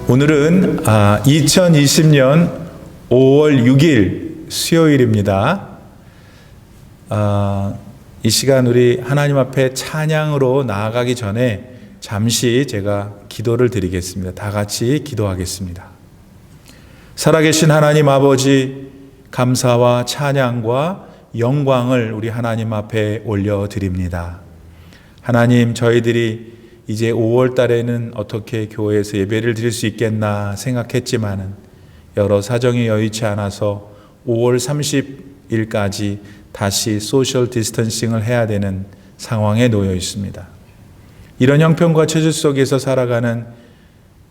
오늘은 2020년 5월 6일 수요일입니다. 이 시간 우리 하나님 앞에 찬양으로 나아가기 전에 잠시 제가 기도를 드리겠습니다. 다 같이 기도하겠습니다. 살아계신 하나님 아버지, 감사와 찬양과 영광을 우리 하나님 앞에 올려드립니다. 하나님, 저희들이 이제 5월 달에는 어떻게 교회에서 예배를 드릴 수 있겠나 생각했지만은 여러 사정이 여의치 않아서 5월 30일까지 다시 소셜 디스턴싱을 해야 되는 상황에 놓여 있습니다. 이런 형편과 처지 속에서 살아가는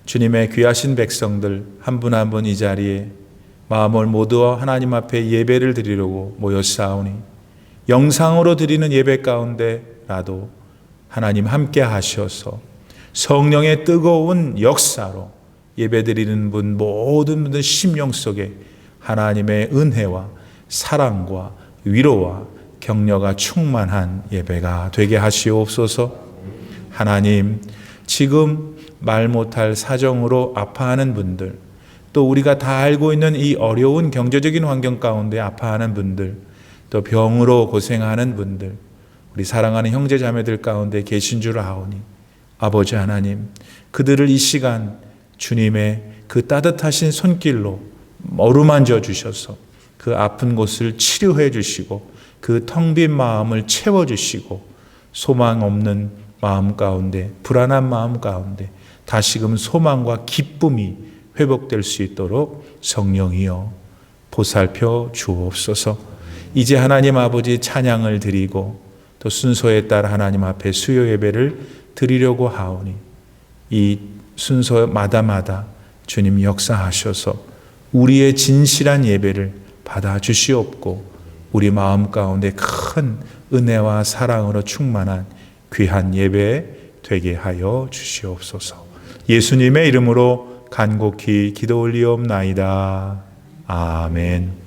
주님의 귀하신 백성들 한 분 한 분 이 자리에 마음을 모두와 하나님 앞에 예배를 드리려고 모였사오니 영상으로 드리는 예배 가운데라도 하나님 함께 하셔서 성령의 뜨거운 역사로 예배드리는 분 모든 분들 심령 속에 하나님의 은혜와 사랑과 위로와 격려가 충만한 예배가 되게 하시옵소서. 하나님, 지금 말 못할 사정으로 아파하는 분들, 또 우리가 다 알고 있는 이 어려운 경제적인 환경 가운데 아파하는 분들, 또 병으로 고생하는 분들, 우리 사랑하는 형제 자매들 가운데 계신 줄 아오니 아버지 하나님, 그들을 이 시간 주님의 그 따뜻하신 손길로 어루만져 주셔서 그 아픈 곳을 치료해 주시고 그 텅 빈 마음을 채워 주시고 소망 없는 마음 가운데, 불안한 마음 가운데 다시금 소망과 기쁨이 회복될 수 있도록 성령이여 보살펴 주옵소서. 이제 하나님 아버지 찬양을 드리고 또 순서에 따라 하나님 앞에 수요 예배를 드리려고 하오니 이 순서마다마다 주님 역사하셔서 우리의 진실한 예배를 받아 주시옵고 우리 마음 가운데 큰 은혜와 사랑으로 충만한 귀한 예배 되게 하여 주시옵소서. 예수님의 이름으로 간곡히 기도 올리옵나이다. 아멘.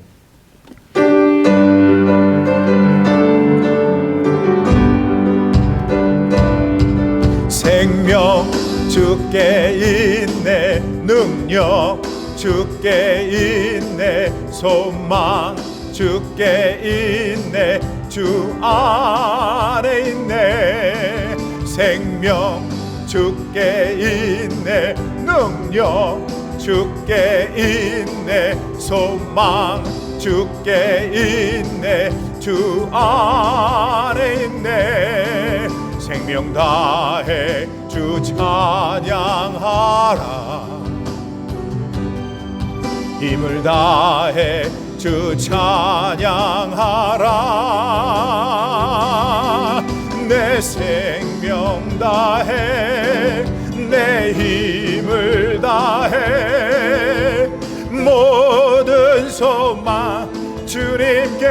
생명 주께 있네, 능력 주께 있네, 소망 주께 있네, 주 안에 있네. 생명 주께 있네, 능력 주께 있네, 소망 주께 있네, 주 안에 있네. 생명 다해 주 찬양하라, 힘을 다해 주 찬양하라. 내 생명 다해 내 힘을 다해 모든 소망 주님께.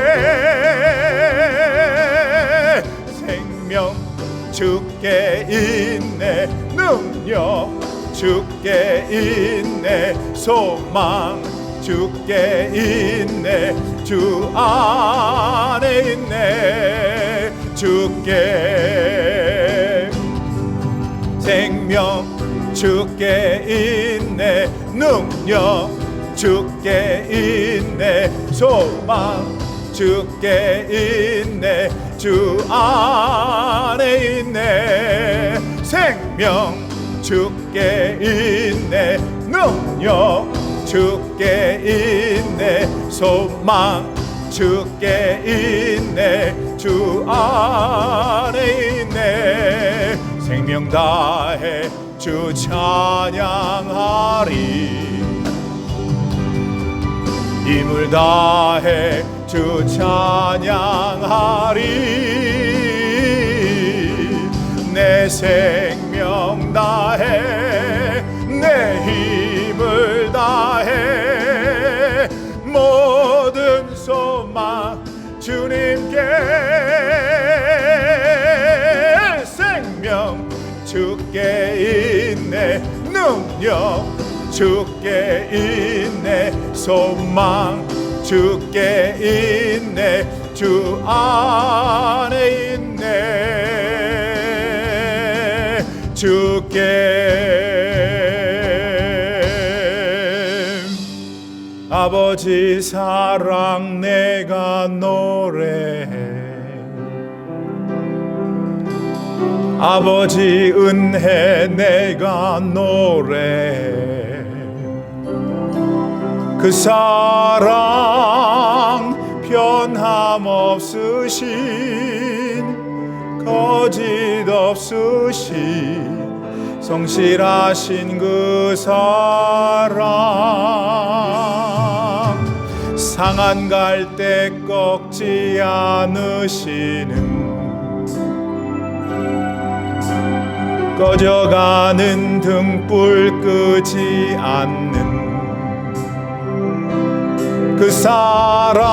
생명 주께 있네, 능력 주께 있네, 소망 주께 있네, 주 안에 있네. 주께 생명 주께 있네, 능력 주께 있네, 소망 주께 있네, 주 안에 있네. 생명 주께 있네, 능력 주께 있네, 소망 주께 있네, 주 안에 있네. 생명 다해 주 찬양하리, 힘을 다해 주 찬양하리. 내 생명 다해 내 힘을 다해 모든 소망 주님께. 생명 주께 있네, 능력 주께 있네, 소망 주께 있네, 주 안에 있네. 주께 아버지 사랑 내가 노래해. 아버지 은혜 내가 노래해. 그 사랑 변함없으신 거짓 없으신 성실하신 그 사랑 상한 갈대 꺾지 않으시는 꺼져가는 등불 끄지 않는 그 사랑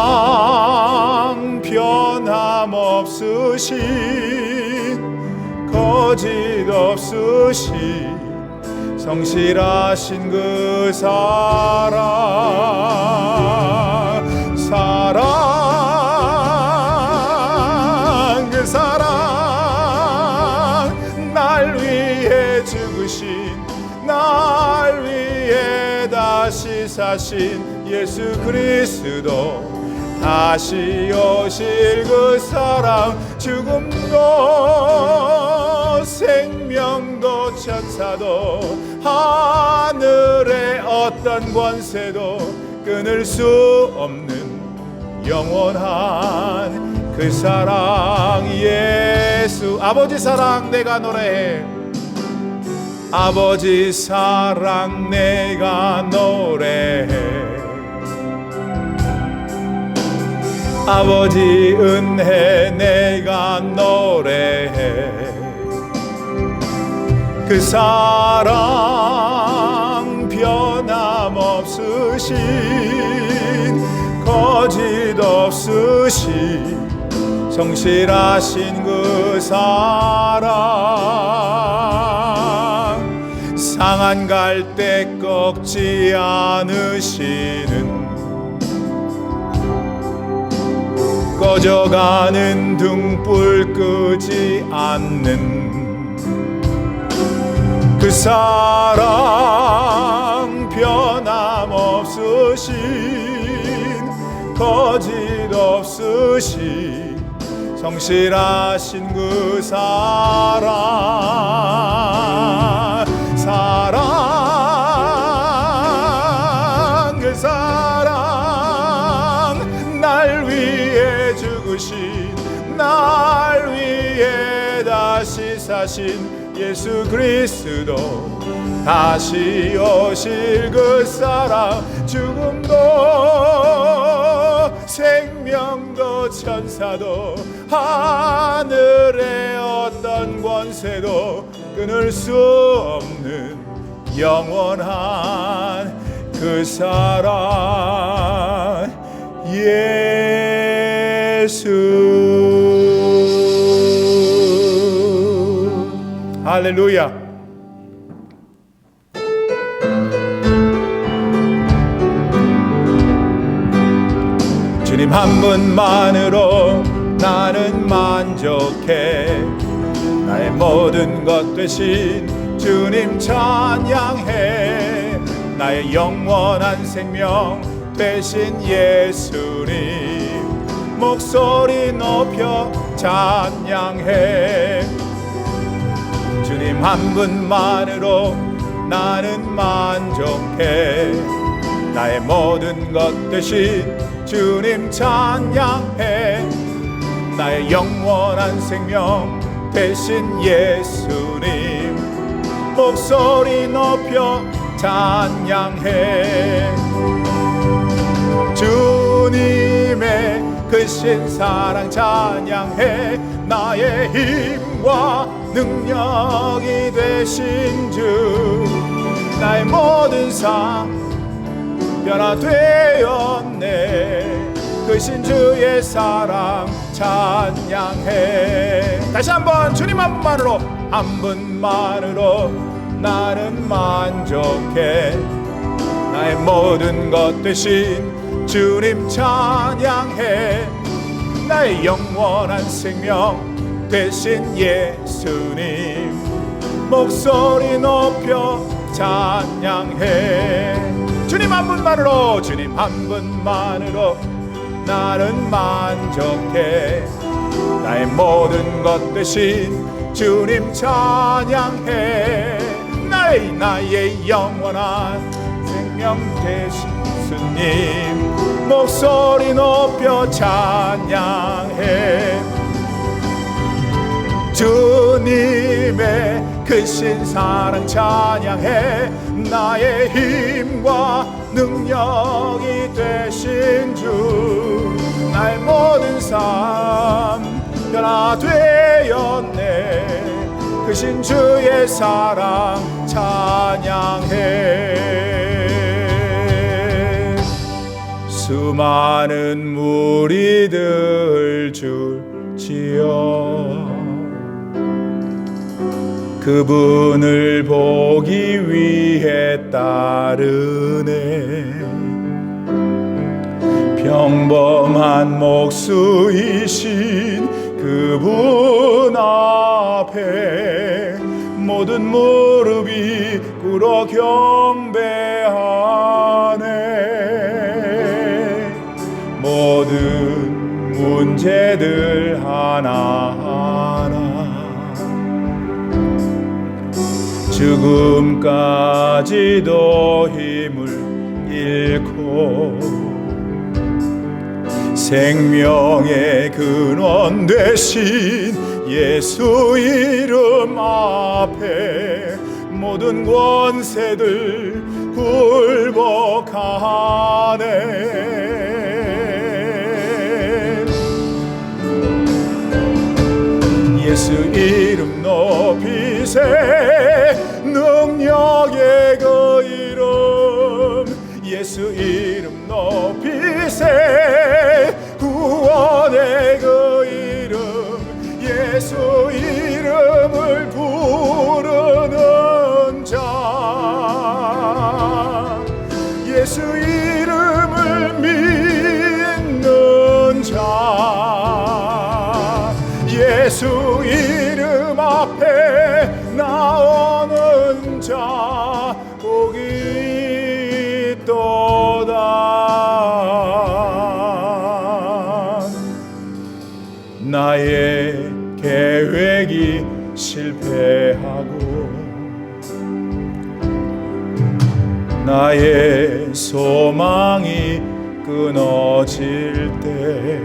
변함없으신 거짓 없으신 성실하신 그 사랑 사랑 그 사랑 날 위해 죽으신 날 위해 다시 사신 예수 그리스도 다시 오실 그 사랑 죽음도 생명도 천사도 하늘의 어떤 권세도 끊을 수 없는 영원한 그 사랑 예수 아버지 사랑 내가 노래해 아버지 사랑 내가 노래해 아버지 은혜 내가 노래해 그 사랑 변함없으신 거짓 없으신 성실하신 그 사랑 상한 갈대 꺾지 않으시는 꺼져가는 등불 끄지 않는 그 사랑 변함없으신 거짓 없으신 성실하신 그 사랑 사랑 그 사랑 날 위해 죽으신 날 위해 다시 사신 예수 그리스도 다시 오실 그 사랑 죽음도 생명도 천사도 하늘의 어떤 권세도 끊을 수 없는 영원한 그 사랑 예수 할렐루야. 주님 한 분만으로 나는 만족해 나의 모든 것 되신 주님 찬양해 나의 영원한 생명 되신 예수님 목소리 높여 찬양해 주님 한 분만으로 나는 만족해 나의 모든 것 되신 주님 찬양해 나의 영원한 생명 되신 예수님 목소리 높여 찬양해 주님의 크신 사랑 찬양해 나의 힘과 능력이 되신 주 나의 모든 삶 변화되었네 크신 주의 사랑 찬양해 다시 한번 주님 한 분만으로 한 분만으로 나는 만족해 나의 모든 것 되신 주님 찬양해 나의 영원한 생명 되신 예수님 목소리 높여 찬양해 주님 한 분만으로, 주님 한 분만으로 나는 만족해. 나의 모든 것 대신 주님 찬양해. 나의 영원한 생명 되신 주님 목소리 높여 찬양해. 주님의 크신 사랑 찬양해. 나의 힘과 능력이 되신 주, 나의 모든 삶 변화되었네. 크신 주의 사랑 찬양해. 수많은 무리들 줄지어 그분을 보기 위해 따르네. 평범한 목수이신 그분 앞에 모든 무릎이 꿇어 경배하네. 모든 문제들 하나하나 죽음까지도 힘을 잃고 생명의 근원 되신 예수 이름 앞에 모든 권세들 굴복하네. 예수 이름 높이세. 능력의 그 이름 예수 이름 높이세. 구원의 그 이름 예수 이름을 부르는 자, 예수 이름을 믿는 자, 예수 이름 앞에 나오는 자 복이 있도다. 나의 계획이 실패하고 나의 소망이 끊어질 때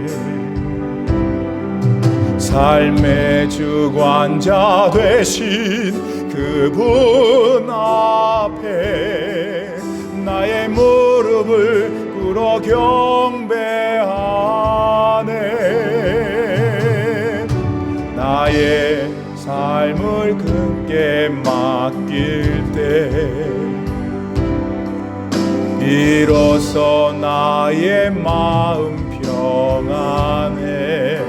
삶의 주관자 되신 그분 앞에 나의 무릎을 꿇어 경배하네. 나의 삶을 그께 맡길 때 비로소 나의 마음 평안해.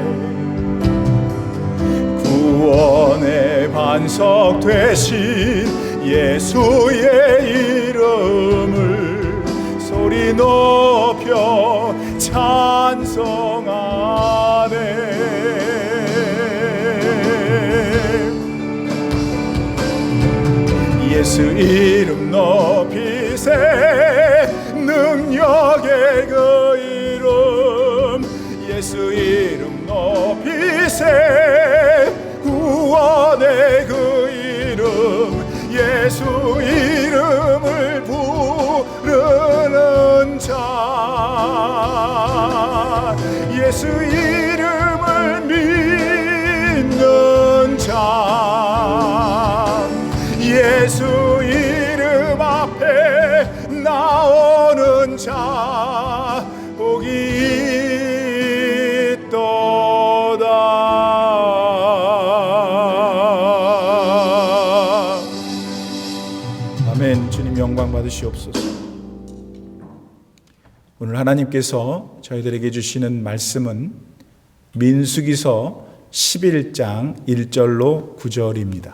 구원의 반석 되신 예수의 이름을 소리 높여 찬송하네. 예수 이름 높이세. 능력의 그 이름 예수 이름 높이세. 구원의 그 이름 예수 이름을 부르는 자, 예수 이름을 믿는 자, 예수 이름 앞에 나오는 자 복이 있도다. 아멘. 주님 영광 받으시옵소서. 오늘 하나님께서 저희들에게 주시는 말씀은 민수기서 11장 1절로 9절입니다.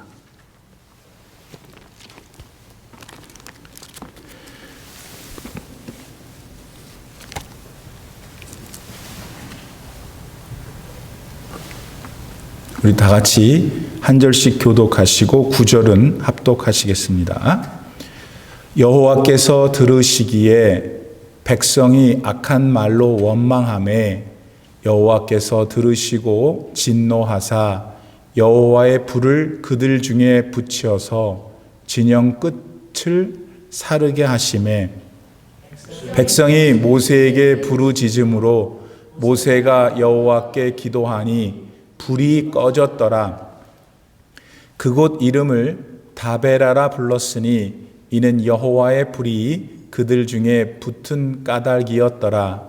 우리 다 같이 한 절씩 교독하시고 9절은 합독하시겠습니다. 여호와께서 들으시기에 백성이 악한 말로 원망하매 여호와께서 들으시고 진노하사 여호와의 불을 그들 중에 붙여서 진영 끝을 사르게 하시매 백성이 모세에게 부르짖음으로 모세가 여호와께 기도하니 불이 꺼졌더라. 그곳 이름을 다베라라 불렀으니 이는 여호와의 불이 그들 중에 붙은 까닭이었더라.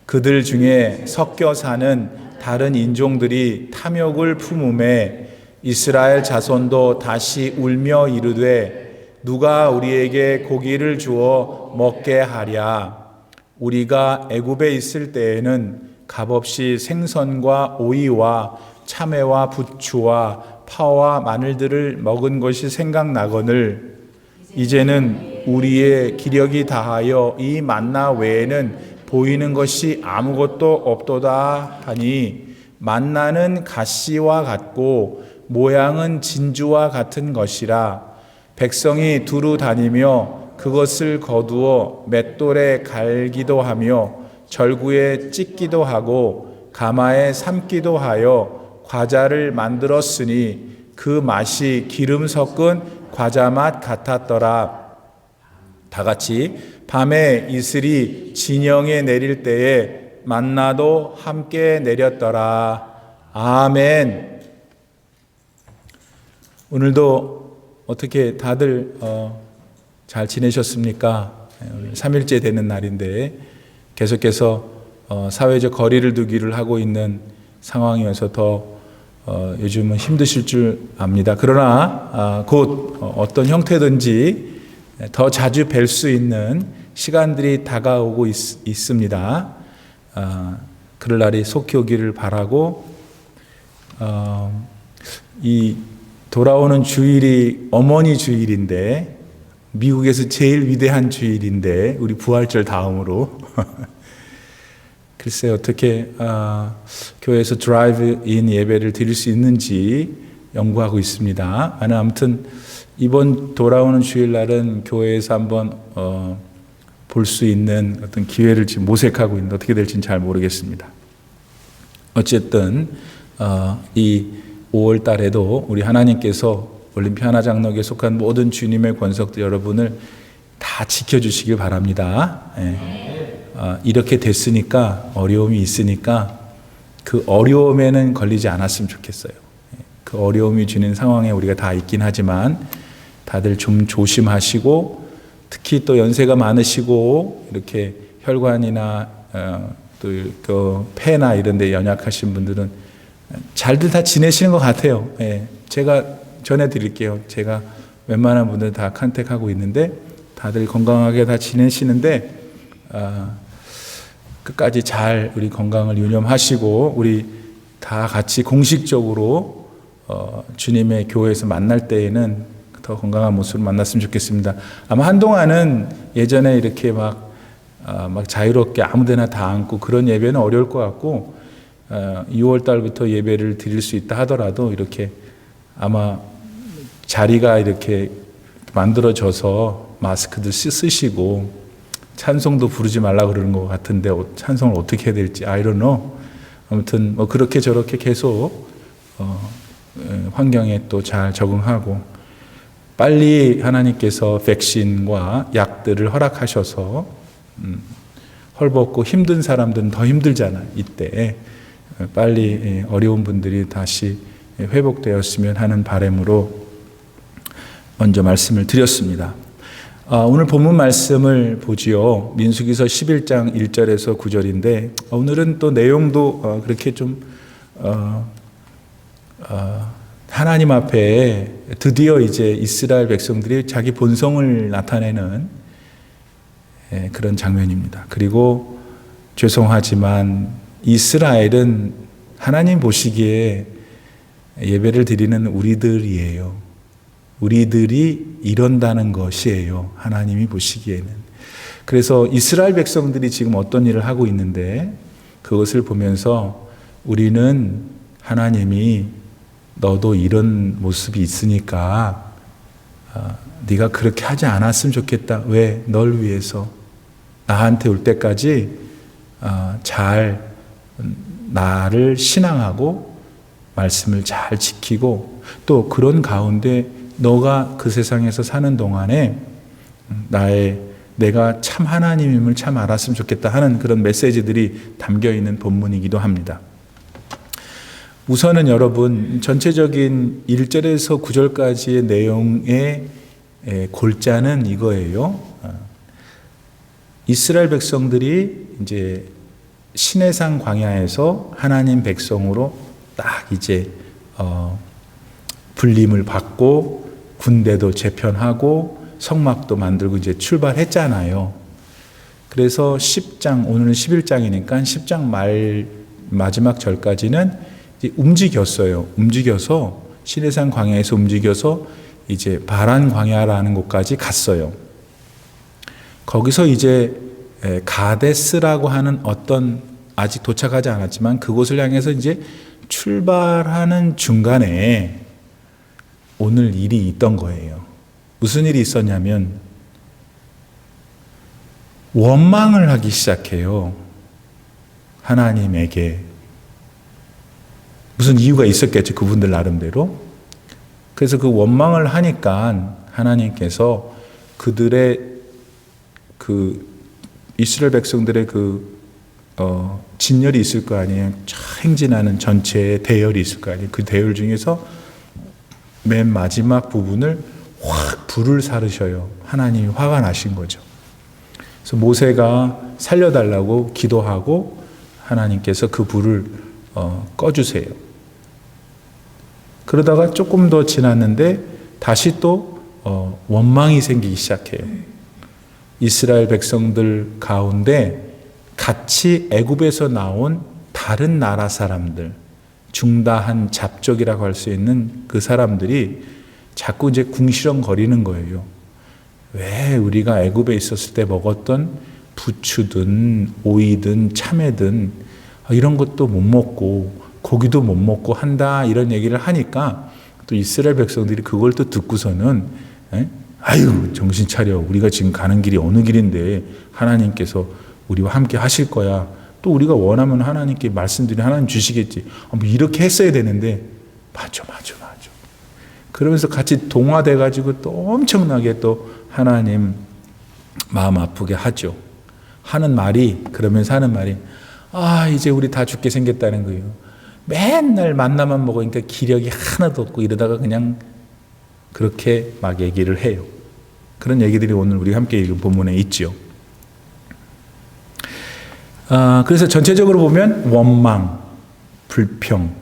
그들 중에 섞여 사는 다른 인종들이 탐욕을 품음에 이스라엘 자손도 다시 울며 이르되 누가 우리에게 고기를 주어 먹게 하랴. 우리가 애굽에 있을 때에는 값없이 생선과 오이와 참외와 부추와 파와 마늘들을 먹은 것이 생각나거늘 이제는 우리의 기력이 다하여 이 만나 외에는 보이는 것이 아무것도 없도다 하니 만나는 가시와 같고 모양은 진주와 같은 것이라. 백성이 두루 다니며 그것을 거두어 맷돌에 갈기도 하며 절구에 찢기도 하고 가마에 삶기도 하여 과자를 만들었으니 그 맛이 기름 섞은 과자 맛 같았더라. 다 같이 밤에 이슬이 진영에 내릴 때에 만나도 함께 내렸더라. 아멘. 오늘도 어떻게 다들 잘 지내셨습니까? 3일째 되는 날인데 계속해서 사회적 거리를 두기를 하고 있는 상황이어서 더 요즘은 힘드실 줄 압니다. 그러나 곧 어떤 형태든지 더 자주 뵐 수 있는 시간들이 다가오고 있습니다. 그럴 날이 속히 오기를 바라고 이 돌아오는 주일이 어머니 주일인데 미국에서 제일 위대한 주일인데 우리 부활절 다음으로 글쎄 어떻게 교회에서 드라이브-인 예배를 드릴 수 있는지 연구하고 있습니다. 아무튼 이번 돌아오는 주일날은 교회에서 한번 볼 수 있는 어떤 기회를 지금 모색하고 있는데 어떻게 될지는 잘 모르겠습니다. 어쨌든 이 5월 달에도 우리 하나님께서 올림피아 하나 장로교에 속한 모든 주님의 권속들 여러분을 다 지켜주시길 바랍니다. 이렇게 됐으니까 어려움이 있으니까 그 어려움에는 걸리지 않았으면 좋겠어요. 그 어려움이 주는 상황에 우리가 다 있긴 하지만 다들 좀 조심하시고 특히 또 연세가 많으시고 이렇게 혈관이나 또 그 폐나 이런 데 연약하신 분들은 잘들 다 지내시는 것 같아요. 제가 전해드릴게요. 제가 웬만한 분들 다 컨택하고 있는데 다들 건강하게 다 지내시는데 끝까지 잘 우리 건강을 유념하시고 우리 다 같이 공식적으로 주님의 교회에서 만날 때에는 더 건강한 모습으로 만났으면 좋겠습니다. 아마 한동안은 예전에 이렇게 막 자유롭게 아무데나 다 앉고 그런 예배는 어려울 것 같고 6월 달부터 예배를 드릴 수 있다 하더라도 이렇게 아마 자리가 이렇게 만들어져서 마스크도 쓰시고 찬송도 부르지 말라 그러는 것 같은데 찬송을 어떻게 해야 될지 I don't know. 아무튼 뭐 그렇게 저렇게 계속 환경에 또 잘 적응하고 빨리 하나님께서 백신과 약들을 허락하셔서 헐벗고 힘든 사람들은 더 힘들잖아요. 이때 빨리 어려운 분들이 다시 회복되었으면 하는 바람으로 먼저 말씀을 드렸습니다. 오늘 본문 말씀을 보지요. 민수기서 11장 1절에서 9절인데 오늘은 또 내용도 그렇게 좀 하나님 앞에 드디어 이제 이스라엘 백성들이 자기 본성을 나타내는 그런 장면입니다. 그리고 죄송하지만 이스라엘은 하나님 보시기에 예배를 드리는 우리들이에요. 우리들이 이런다는 것이에요. 하나님이 보시기에는. 그래서 이스라엘 백성들이 지금 어떤 일을 하고 있는데 그것을 보면서 우리는 하나님이 너도 이런 모습이 있으니까 네가 그렇게 하지 않았으면 좋겠다. 왜? 널 위해서 나한테 올 때까지 잘 나를 신앙하고 말씀을 잘 지키고 또 그런 가운데 너가 그 세상에서 사는 동안에 내가 참 하나님임을 참 알았으면 좋겠다 하는 그런 메시지들이 담겨 있는 본문이기도 합니다. 우선은 여러분 전체적인 1절에서 9절까지의 내용의 골자는 이거예요. 이스라엘 백성들이 이제 시내산 광야에서 하나님 백성으로 딱 이제 불림을 받고 군대도 재편하고 성막도 만들고 이제 출발했잖아요. 그래서 10장, 오늘은 11장이니까 10장 마지막 절까지는 이제 움직였어요. 움직여서 시내산 광야에서 움직여서 이제 바란 광야라는 곳까지 갔어요. 거기서 이제 가데스라고 하는 어떤 아직 도착하지 않았지만 그곳을 향해서 이제 출발하는 중간에 오늘 일이 있던 거예요. 무슨 일이 있었냐면 원망을 하기 시작해요. 하나님에게. 무슨 이유가 있었겠죠. 그분들 나름대로. 그래서 그 원망을 하니까 하나님께서 그들의 이스라엘 백성들의 진열이 있을 거 아니에요. 행진하는 전체의 대열이 있을 거 아니에요. 그 대열 중에서 맨 마지막 부분을 확 불을 사르셔요. 하나님이 화가 나신 거죠. 그래서 모세가 살려달라고 기도하고 하나님께서 그 불을 꺼주세요. 그러다가 조금 더 지났는데 다시 또 원망이 생기기 시작해요. 이스라엘 백성들 가운데 같이 애굽에서 나온 다른 나라 사람들, 중다한 잡족이라고 할 수 있는 그 사람들이 자꾸 이제 궁시렁거리는 거예요. 왜 우리가 애굽에 있었을 때 먹었던 부추든 오이든 참외든 이런 것도 못 먹고 고기도 못 먹고 한다 이런 얘기를 하니까 또 이스라엘 백성들이 그걸 또 듣고서는 아유 정신 차려. 우리가 지금 가는 길이 어느 길인데 하나님께서 우리와 함께 하실 거야. 또 우리가 원하면 하나님께 말씀드리면 하나님 주시겠지. 뭐 이렇게 했어야 되는데 맞아. 그러면서 같이 동화돼 가지고 또 엄청나게 또 하나님 마음 아프게 하죠. 그러면서 하는 말이 이제 우리 다 죽게 생겼다는 거예요. 맨날 만나만 먹으니까 기력이 하나도 없고 이러다가 그냥 그렇게 막 얘기를 해요. 그런 얘기들이 오늘 우리 함께 읽은 본문에 있죠. 그래서 전체적으로 보면 원망, 불평,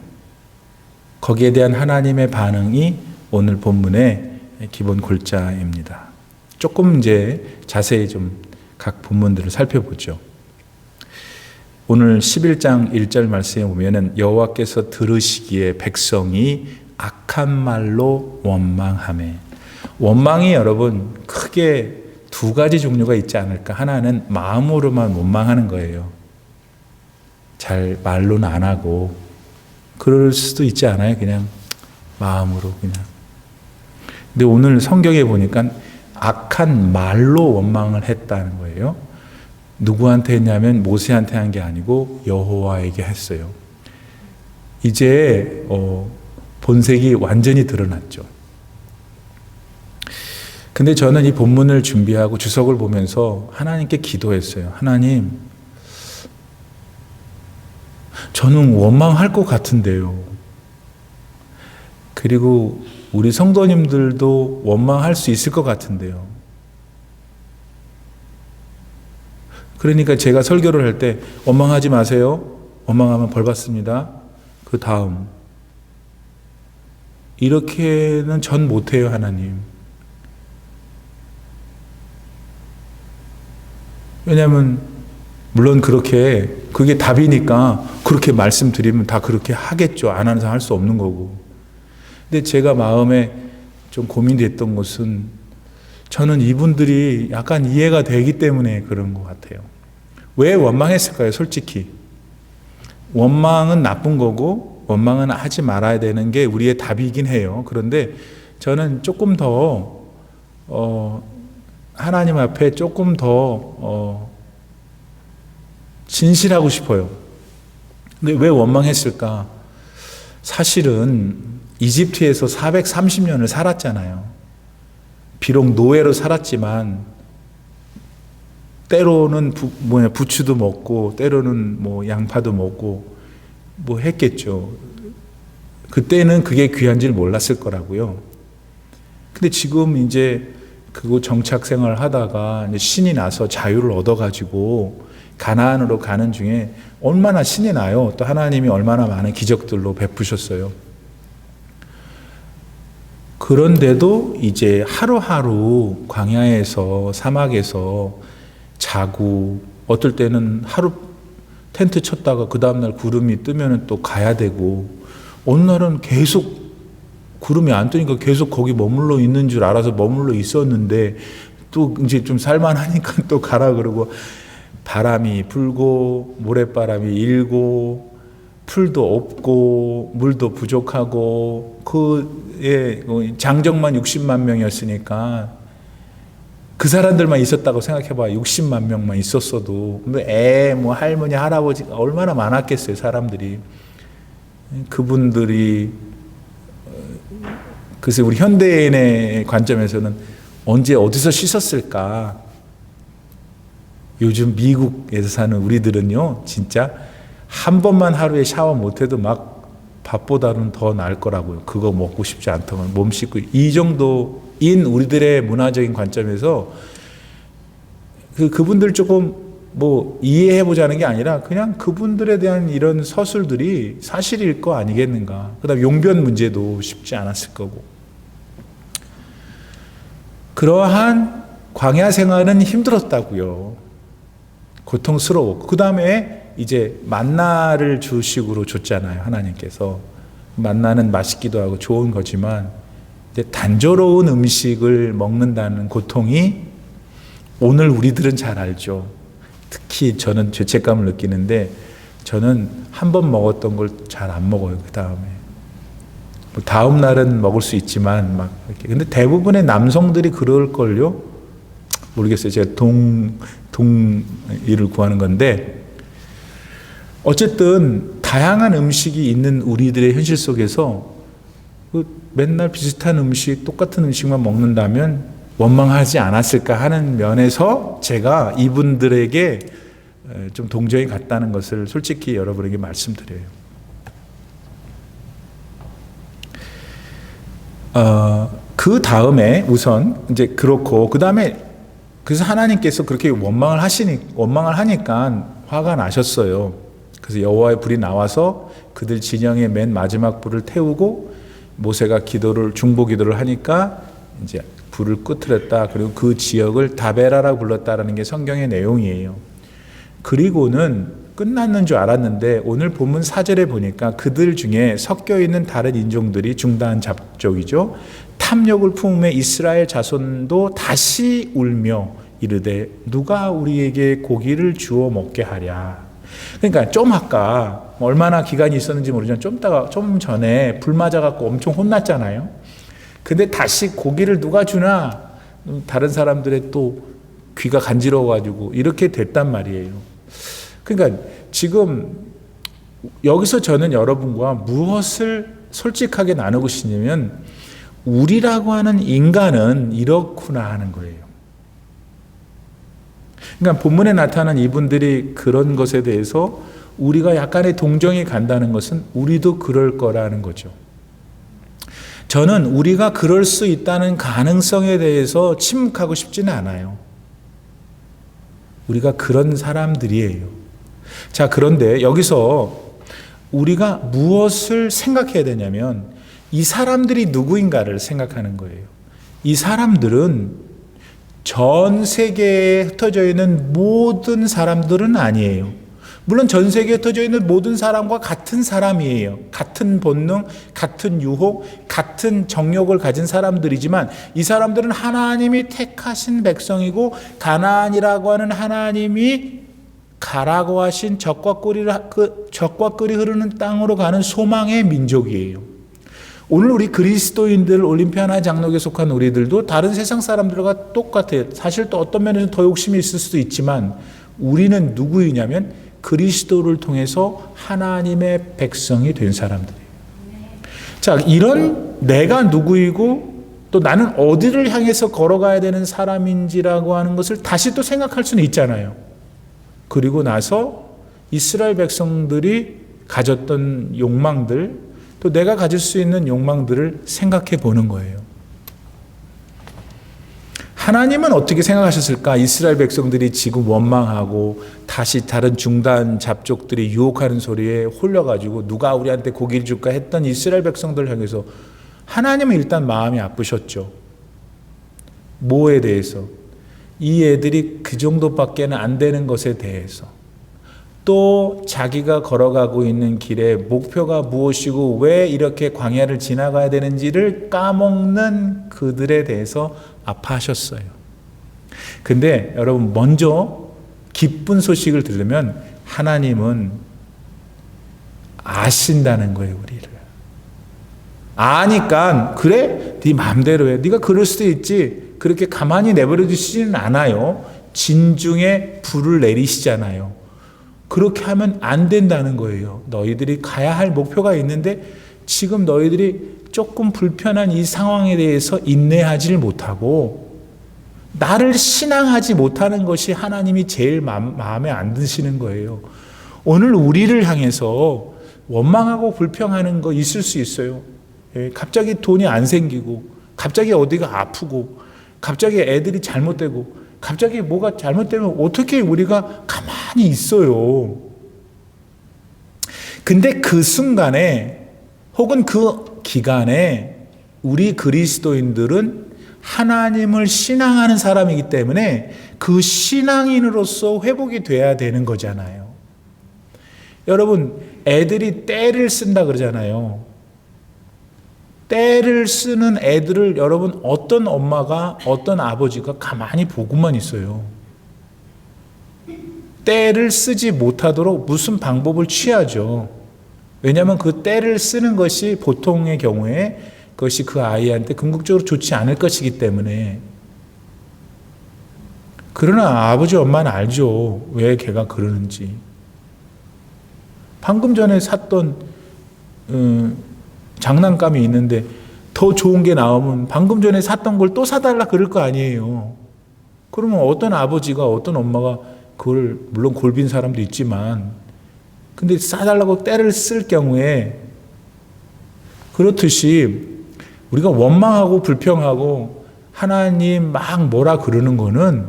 거기에 대한 하나님의 반응이 오늘 본문의 기본 골자입니다. 조금 이제 자세히 좀 각 본문들을 살펴보죠. 오늘 11장 1절 말씀에 보면은 여호와께서 들으시기에 백성이 악한 말로 원망하매. 원망이 여러분 크게 두 가지 종류가 있지 않을까. 하나는 마음으로만 원망하는 거예요. 잘 말로는 안 하고 그럴 수도 있지 않아요? 그냥 마음으로 그냥. 근데 오늘 성경에 보니까 악한 말로 원망을 했다는 거예요. 누구한테 했냐면 모세한테 한 게 아니고 여호와에게 했어요. 이제 본색이 완전히 드러났죠. 근데 저는 이 본문을 준비하고 주석을 보면서 하나님께 기도했어요. 하나님, 저는 원망할 것 같은데요. 그리고 우리 성도님들도 원망할 수 있을 것 같은데요. 그러니까 제가 설교를 할 때 원망하지 마세요. 원망하면 벌 받습니다. 그 다음 이렇게는 전 못해요. 하나님. 왜냐하면 물론 그게 답이니까 그렇게 말씀드리면 다 그렇게 하겠죠. 안 하는 사람 할 수 없는 거고. 근데 제가 마음에 좀 고민됐던 것은 저는 이분들이 약간 이해가 되기 때문에 그런 것 같아요. 왜 원망했을까요? 솔직히. 원망은 나쁜 거고 원망은 하지 말아야 되는 게 우리의 답이긴 해요. 그런데 저는 조금 더 하나님 앞에 조금 더 진실하고 싶어요. 근데 왜 원망했을까? 사실은 이집트에서 430년을 살았잖아요. 비록 노예로 살았지만 때로는 부추도 먹고 때로는 양파도 먹고 했겠죠. 그때는 그게 귀한 줄 몰랐을 거라고요. 근데 지금 이제 그곳 정착 생활을 하다가 이제 신이 나서 자유를 얻어가지고 가나안으로 가는 중에 얼마나 신이 나요. 또 하나님이 얼마나 많은 기적들로 베푸셨어요. 그런데도 이제 하루하루 광야에서 사막에서 자고 어떨 때는 하루 텐트 쳤다가 그 다음날 구름이 뜨면 또 가야 되고 어느 날은 계속 구름이 안 뜨니까 계속 거기 머물러 있는 줄 알아서 머물러 있었는데 또 이제 좀 살만하니까 또 가라 그러고 바람이 불고 모래바람이 일고 풀도 없고 물도 부족하고 장정만 60만 명이었으니까 그 사람들만 있었다고 생각해봐. 60만 명만 있었어도 할머니 할아버지가 얼마나 많았겠어요. 사람들이. 그분들이 그래서 우리 현대인의 관점에서는 언제 어디서 씻었을까? 요즘 미국에서 사는 우리들은요, 진짜 한 번만 하루에 샤워 못해도 막 밥보다는 더 나을 거라고요. 그거 먹고 싶지 않다면 몸 씻고 이 정도인 우리들의 문화적인 관점에서 그분들 조금 이해해 보자는 게 아니라 그냥 그분들에 대한 이런 서술들이 사실일 거 아니겠는가. 그다음 용변 문제도 쉽지 않았을 거고. 그러한 광야 생활은 힘들었다고요. 고통스러웠고 그 다음에 이제 만나를 주식으로 줬잖아요. 하나님께서. 만나는 맛있기도 하고 좋은 거지만 이제 단조로운 음식을 먹는다는 고통이 오늘 우리들은 잘 알죠. 특히 저는 죄책감을 느끼는데 저는 한 번 먹었던 걸 잘 안 먹어요. 그 다음에 다음 날은 먹을 수 있지만 막 이렇게. 근데 대부분의 남성들이 그럴걸요. 모르겠어요. 제가 동의를 구하는 건데 어쨌든 다양한 음식이 있는 우리들의 현실 속에서 맨날 비슷한 음식, 똑같은 음식만 먹는다면 원망하지 않았을까 하는 면에서 제가 이분들에게 좀 동정이 갔다는 것을 솔직히 여러분에게 말씀드려요. 그 다음에 우선 이제 그렇고 그 다음에 그래서 하나님께서 그렇게 원망을 하니까 화가 나셨어요. 그래서 여호와의 불이 나와서 그들 진영의 맨 마지막 불을 태우고 모세가 중보 기도를 하니까 이제 불을 끄트렸다. 그리고 그 지역을 다베라라고 불렀다라는 게 성경의 내용이에요. 그리고는 끝났는 줄 알았는데 오늘 본문 4절에 보니까 그들 중에 섞여 있는 다른 인종들이 중다한 잡족이죠. 탐욕을 품음에 이스라엘 자손도 다시 울며 이르되 누가 우리에게 고기를 주어 먹게 하랴. 그러니까 좀 아까 얼마나 기간이 있었는지 모르지만 좀 전에 불 맞아갖고 엄청 혼났잖아요. 근데 다시 고기를 누가 주나? 다른 사람들의 또 귀가 간지러워가지고 이렇게 됐단 말이에요. 그러니까 지금 여기서 저는 여러분과 무엇을 솔직하게 나누고 싶냐면 우리라고 하는 인간은 이렇구나 하는 거예요. 그러니까 본문에 나타난 이분들이 그런 것에 대해서 우리가 약간의 동정이 간다는 것은 우리도 그럴 거라는 거죠. 저는 우리가 그럴 수 있다는 가능성에 대해서 침묵하고 싶지는 않아요. 우리가 그런 사람들이에요. 자, 그런데 여기서 우리가 무엇을 생각해야 되냐면 이 사람들이 누구인가를 생각하는 거예요. 이 사람들은 전 세계에 흩어져 있는 모든 사람들은 아니에요. 물론 전 세계에 흩어져 있는 모든 사람과 같은 사람이에요. 같은 본능, 같은 유혹, 같은 정욕을 가진 사람들이지만 이 사람들은 하나님이 택하신 백성이고 가나안이라고 하는 하나님이 가라고 하신 젖과 꿀이 흐르는 땅으로 가는 소망의 민족이에요. 오늘 우리 그리스도인들, 올림피아 하나의 장로교에 속한 우리들도 다른 세상 사람들과 똑같아요. 사실 또 어떤 면에서 더 욕심이 있을 수도 있지만 우리는 누구이냐면 그리스도를 통해서 하나님의 백성이 된 사람들이에요. 자, 이런 내가 누구이고 또 나는 어디를 향해서 걸어가야 되는 사람인지라고 하는 것을 다시 또 생각할 수는 있잖아요. 그리고 나서 이스라엘 백성들이 가졌던 욕망들, 또 내가 가질 수 있는 욕망들을 생각해 보는 거예요. 하나님은 어떻게 생각하셨을까? 이스라엘 백성들이 지금 원망하고 다시 다른 중단 잡족들이 유혹하는 소리에 홀려가지고 누가 우리한테 고기를 줄까 했던 이스라엘 백성들을 향해서 하나님은 일단 마음이 아프셨죠. 뭐에 대해서? 이 애들이 그 정도밖에는 안 되는 것에 대해서. 또 자기가 걸어가고 있는 길에 목표가 무엇이고 왜 이렇게 광야를 지나가야 되는지를 까먹는 그들에 대해서 아파하셨어요. 근데 여러분, 먼저 기쁜 소식을 들으면 하나님은 아신다는 거예요, 우리를. 아니까 그래? 네 마음대로 해. 네가 그럴 수도 있지. 그렇게 가만히 내버려 두시지는 않아요. 진중에 불을 내리시잖아요. 그렇게 하면 안 된다는 거예요. 너희들이 가야 할 목표가 있는데 지금 너희들이 조금 불편한 이 상황에 대해서 인내하지를 못하고 나를 신앙하지 못하는 것이 하나님이 제일 마음에 안 드시는 거예요. 오늘 우리를 향해서 원망하고 불평하는 거 있을 수 있어요. 갑자기 돈이 안 생기고 갑자기 어디가 아프고 갑자기 애들이 잘못되고 갑자기 뭐가 잘못되면 어떻게 우리가 가만히 있어요. 근데 그 순간에 혹은 그 기간에 우리 그리스도인들은 하나님을 신앙하는 사람이기 때문에 그 신앙인으로서 회복이 돼야 되는 거잖아요. 여러분, 애들이 떼를 쓴다 그러잖아요. 떼를 쓰는 애들을 여러분 어떤 엄마가 어떤 아버지가 가만히 보고만 있어요. 떼를 쓰지 못하도록 무슨 방법을 취하죠. 왜냐하면 그 떼를 쓰는 것이 보통의 경우에 그것이 그 아이한테 궁극적으로 좋지 않을 것이기 때문에. 그러나 아버지 엄마는 알죠. 왜 걔가 그러는지. 방금 전에 샀던 장난감이 있는데 더 좋은 게 나오면 방금 전에 샀던 걸 또 사달라 그럴 거 아니에요. 그러면 어떤 아버지가 어떤 엄마가 그걸 물론 골빈 사람도 있지만 근데 사달라고 떼를 쓸 경우에 그렇듯이 우리가 원망하고 불평하고 하나님 막 뭐라 그러는 거는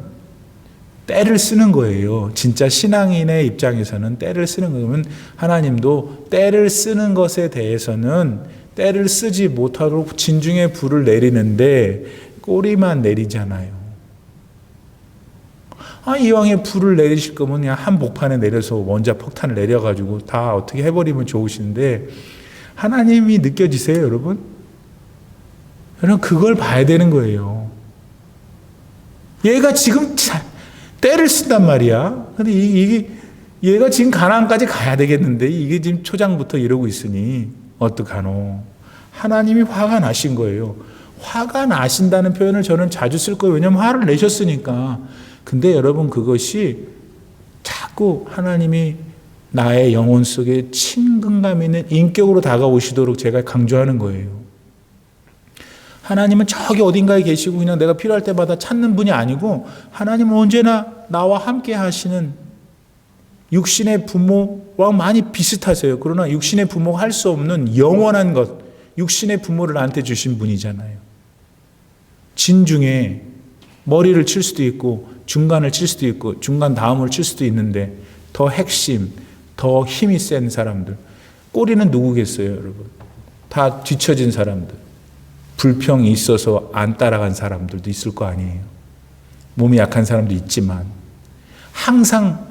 떼를 쓰는 거예요. 진짜 신앙인의 입장에서는 떼를 쓰는 거면 하나님도 떼를 쓰는 것에 대해서는 떼를 쓰지 못하도록 진중에 불을 내리는데 꼬리만 내리잖아요. 이왕에 불을 내리실 거면 그냥 한복판에 내려서 원자 폭탄을 내려가지고 다 어떻게 해버리면 좋으신데 하나님이 느껴지세요, 여러분? 여러분, 그걸 봐야 되는 거예요. 얘가 지금 떼를 쓴단 말이야. 근데 이게 얘가 지금 가나안까지 가야 되겠는데 이게 지금 초장부터 이러고 있으니 어떡하노. 하나님이 화가 나신 거예요. 화가 나신다는 표현을 저는 자주 쓸 거예요. 왜냐하면 화를 내셨으니까. 근데 여러분, 그것이 자꾸 하나님이 나의 영혼 속에 친근감 있는 인격으로 다가오시도록 제가 강조하는 거예요. 하나님은 저기 어딘가에 계시고 그냥 내가 필요할 때마다 찾는 분이 아니고 하나님은 언제나 나와 함께 하시는 육신의 부모와 많이 비슷하세요. 그러나 육신의 부모가 할 수 없는 영원한 것, 육신의 부모를 나한테 주신 분이잖아요. 진중에 머리를 칠 수도 있고 중간을 칠 수도 있고 중간 다음을 칠 수도 있는데 더 핵심, 더 힘이 센 사람들. 꼬리는 누구겠어요, 여러분? 다 뒤처진 사람들. 불평이 있어서 안 따라간 사람들도 있을 거 아니에요. 몸이 약한 사람도 있지만 항상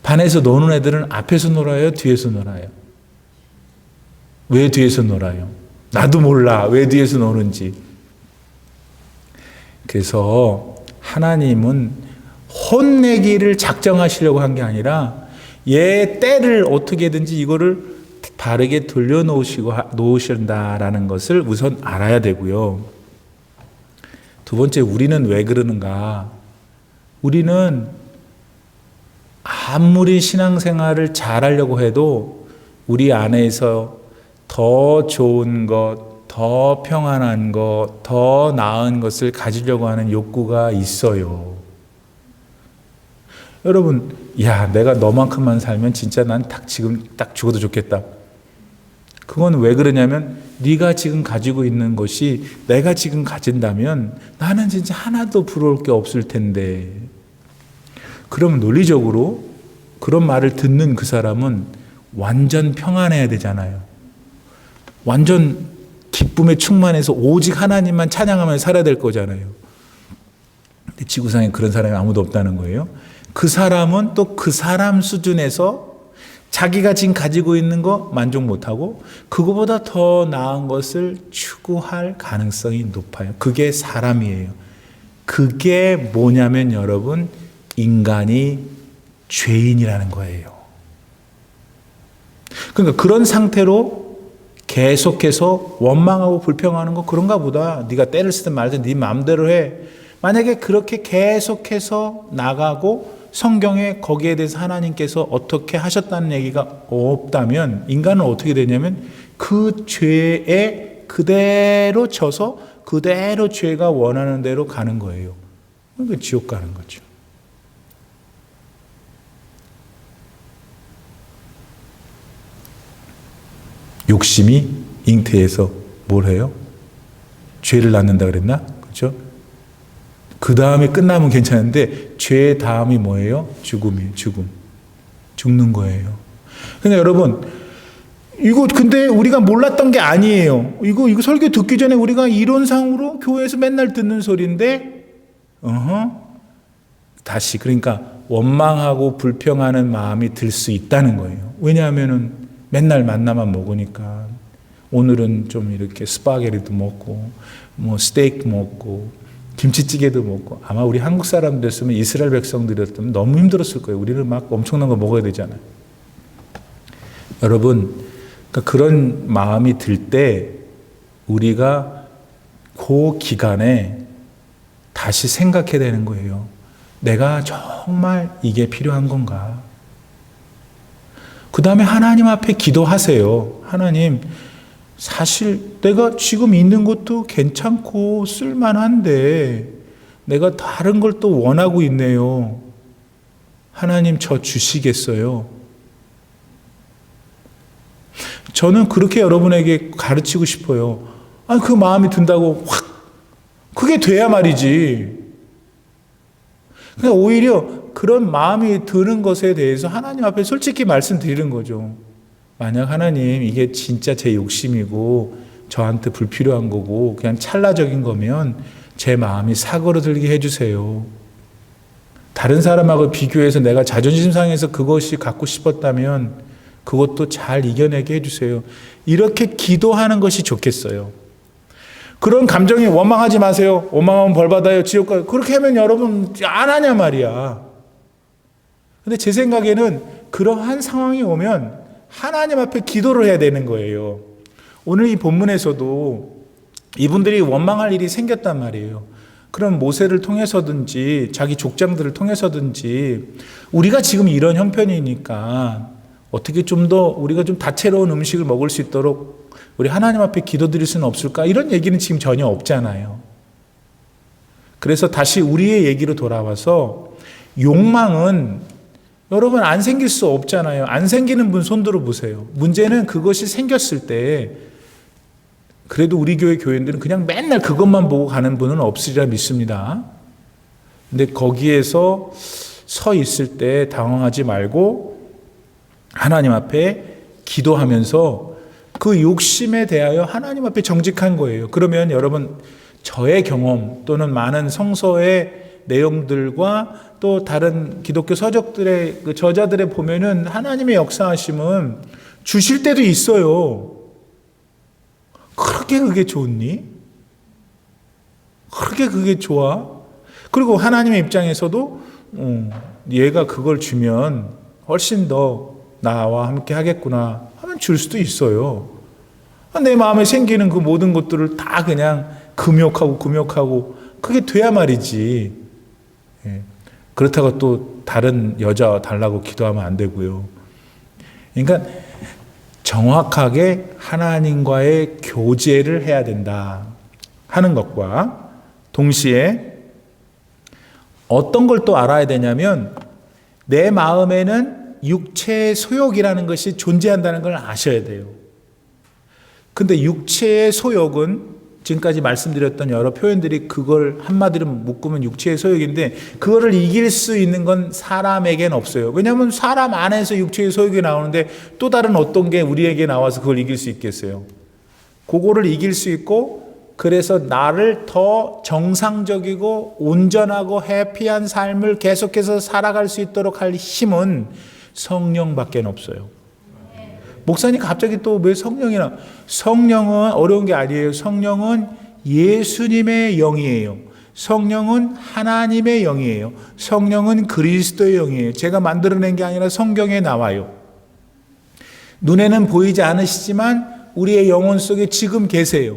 반에서 노는 애들은 앞에서 놀아요, 뒤에서 놀아요? 왜 뒤에서 놀아요? 나도 몰라 왜 뒤에서 노는지. 그래서 하나님은 혼내기를 작정하시려고 한 게 아니라 얘 때를 어떻게든지 이거를 바르게 놓으신다라는 것을 우선 알아야 되고요. 두 번째, 우리는 왜 그러는가? 우리는 아무리 신앙생활을 잘하려고 해도 우리 안에서 더 좋은 것, 더 평안한 것, 더 나은 것을 가지려고 하는 욕구가 있어요. 여러분, 야, 내가 너만큼만 살면 진짜 난 지금 딱 죽어도 좋겠다. 그건 왜 그러냐면 네가 지금 가지고 있는 것이 내가 지금 가진다면 나는 진짜 하나도 부러울 게 없을 텐데. 그러면 논리적으로 그런 말을 듣는 그 사람은 완전 평안해야 되잖아요. 완전 기쁨에 충만해서 오직 하나님만 찬양하면서 살아야 될 거잖아요. 근데 지구상에 그런 사람이 아무도 없다는 거예요. 그 사람은 또 그 사람 수준에서 자기가 지금 가지고 있는 거 만족 못하고 그거보다 더 나은 것을 추구할 가능성이 높아요. 그게 사람이에요. 그게 뭐냐면 여러분, 인간이 죄인이라는 거예요. 그러니까 그런 상태로 계속해서 원망하고 불평하는 거 그런가 보다. 네가 때를 쓰든 말든 네 마음대로 해. 만약에 그렇게 계속해서 나가고 성경에 거기에 대해서 하나님께서 어떻게 하셨다는 얘기가 없다면 인간은 어떻게 되냐면 그 죄에 그대로 져서 그대로 죄가 원하는 대로 가는 거예요. 그러니까 지옥 가는 거죠. 욕심이 잉태해서 뭘 해요? 죄를 낳는다 그랬나? 그렇죠? 그 다음에 끝나면 괜찮은데 죄 다음이 뭐예요? 죽음이에요. 죽는 거예요. 근데 여러분, 이거 근데 우리가 몰랐던 게 아니에요. 이거 설교 듣기 전에 우리가 이론상으로 교회에서 맨날 듣는 소리인데, 다시 그러니까 원망하고 불평하는 마음이 들 수 있다는 거예요. 왜냐하면은 맨날 만나만 먹으니까 오늘은 좀 이렇게 스파게티도 먹고 뭐 스테이크 먹고 김치찌개도 먹고 아마 우리 한국 사람들이었으면 이스라엘 백성들이었으면 너무 힘들었을 거예요. 우리는 막 엄청난 거 먹어야 되잖아요. 여러분, 그러니까 그런 마음이 들 때 우리가 그 기간에 다시 생각해야 되는 거예요. 내가 정말 이게 필요한 건가? 그 다음에 하나님 앞에 기도하세요. 하나님, 사실 내가 지금 있는 것도 괜찮고 쓸만한데 내가 다른 걸 또 원하고 있네요. 하나님 저 주시겠어요? 저는 그렇게 여러분에게 가르치고 싶어요. 아니, 그 마음이 든다고 확 그게 돼야 말이지. 그러니까 오히려 그런 마음이 드는 것에 대해서 하나님 앞에 솔직히 말씀드리는 거죠. 만약 하나님 이게 진짜 제 욕심이고 저한테 불필요한 거고 그냥 찰나적인 거면 제 마음이 사그러들게 해주세요. 다른 사람하고 비교해서 내가 자존심 상해서 그것이 갖고 싶었다면 그것도 잘 이겨내게 해주세요. 이렇게 기도하는 것이 좋겠어요. 그런 감정에 원망하지 마세요. 원망하면 벌 받아요. 지옥 가요. 그렇게 하면 여러분 안 하냐 말이야. 근데 제 생각에는 그러한 상황이 오면 하나님 앞에 기도를 해야 되는 거예요. 오늘 이 본문에서도 이분들이 원망할 일이 생겼단 말이에요. 그럼 모세를 통해서든지 자기 족장들을 통해서든지 우리가 지금 이런 형편이니까 어떻게 좀 더 우리가 좀 다채로운 음식을 먹을 수 있도록 우리 하나님 앞에 기도드릴 수는 없을까? 이런 얘기는 지금 전혀 없잖아요. 그래서 다시 우리의 얘기로 돌아와서 욕망은 여러분 안 생길 수 없잖아요. 안 생기는 분 손 들어 보세요. 문제는 그것이 생겼을 때 그래도 우리 교회 교인들은 그냥 맨날 그것만 보고 가는 분은 없으리라 믿습니다. 근데 거기에서 서 있을 때 당황하지 말고 하나님 앞에 기도하면서 그 욕심에 대하여 하나님 앞에 정직한 거예요. 그러면 여러분 저의 경험 또는 많은 성서의 내용들과 또 다른 기독교 서적들의 그 저자들에 보면은 하나님의 역사하심은 주실 때도 있어요. 그렇게 그게 좋니? 그렇게 그게 좋아? 그리고 하나님의 입장에서도 얘가 그걸 주면 훨씬 더 나와 함께 하겠구나 하면 그냥 줄 수도 있어요. 내 마음에 생기는 그 모든 것들을 다 그냥 금욕하고 그게 돼야 말이지. 그렇다고 또 다른 여자 달라고 기도하면 안 되고요. 그러니까 정확하게 하나님과의 교제를 해야 된다 하는 것과 동시에 어떤 걸 또 알아야 되냐면 내 마음에는 육체의 소욕이라는 것이 존재한다는 걸 아셔야 돼요. 근데 육체의 소욕은 지금까지 말씀드렸던 여러 표현들이 그걸 한마디로 묶으면 육체의 소욕인데 그거를 이길 수 있는 건 사람에겐 없어요. 왜냐하면 사람 안에서 육체의 소욕이 나오는데 또 다른 어떤 게 우리에게 나와서 그걸 이길 수 있겠어요. 그거를 이길 수 있고 그래서 나를 더 정상적이고 온전하고 해피한 삶을 계속해서 살아갈 수 있도록 할 힘은 성령밖에 없어요. 목사님 갑자기 또 왜 성령이나? 성령은 어려운 게 아니에요. 성령은 예수님의 영이에요. 성령은 하나님의 영이에요. 성령은 그리스도의 영이에요. 제가 만들어낸 게 아니라 성경에 나와요. 눈에는 보이지 않으시지만 우리의 영혼 속에 지금 계세요.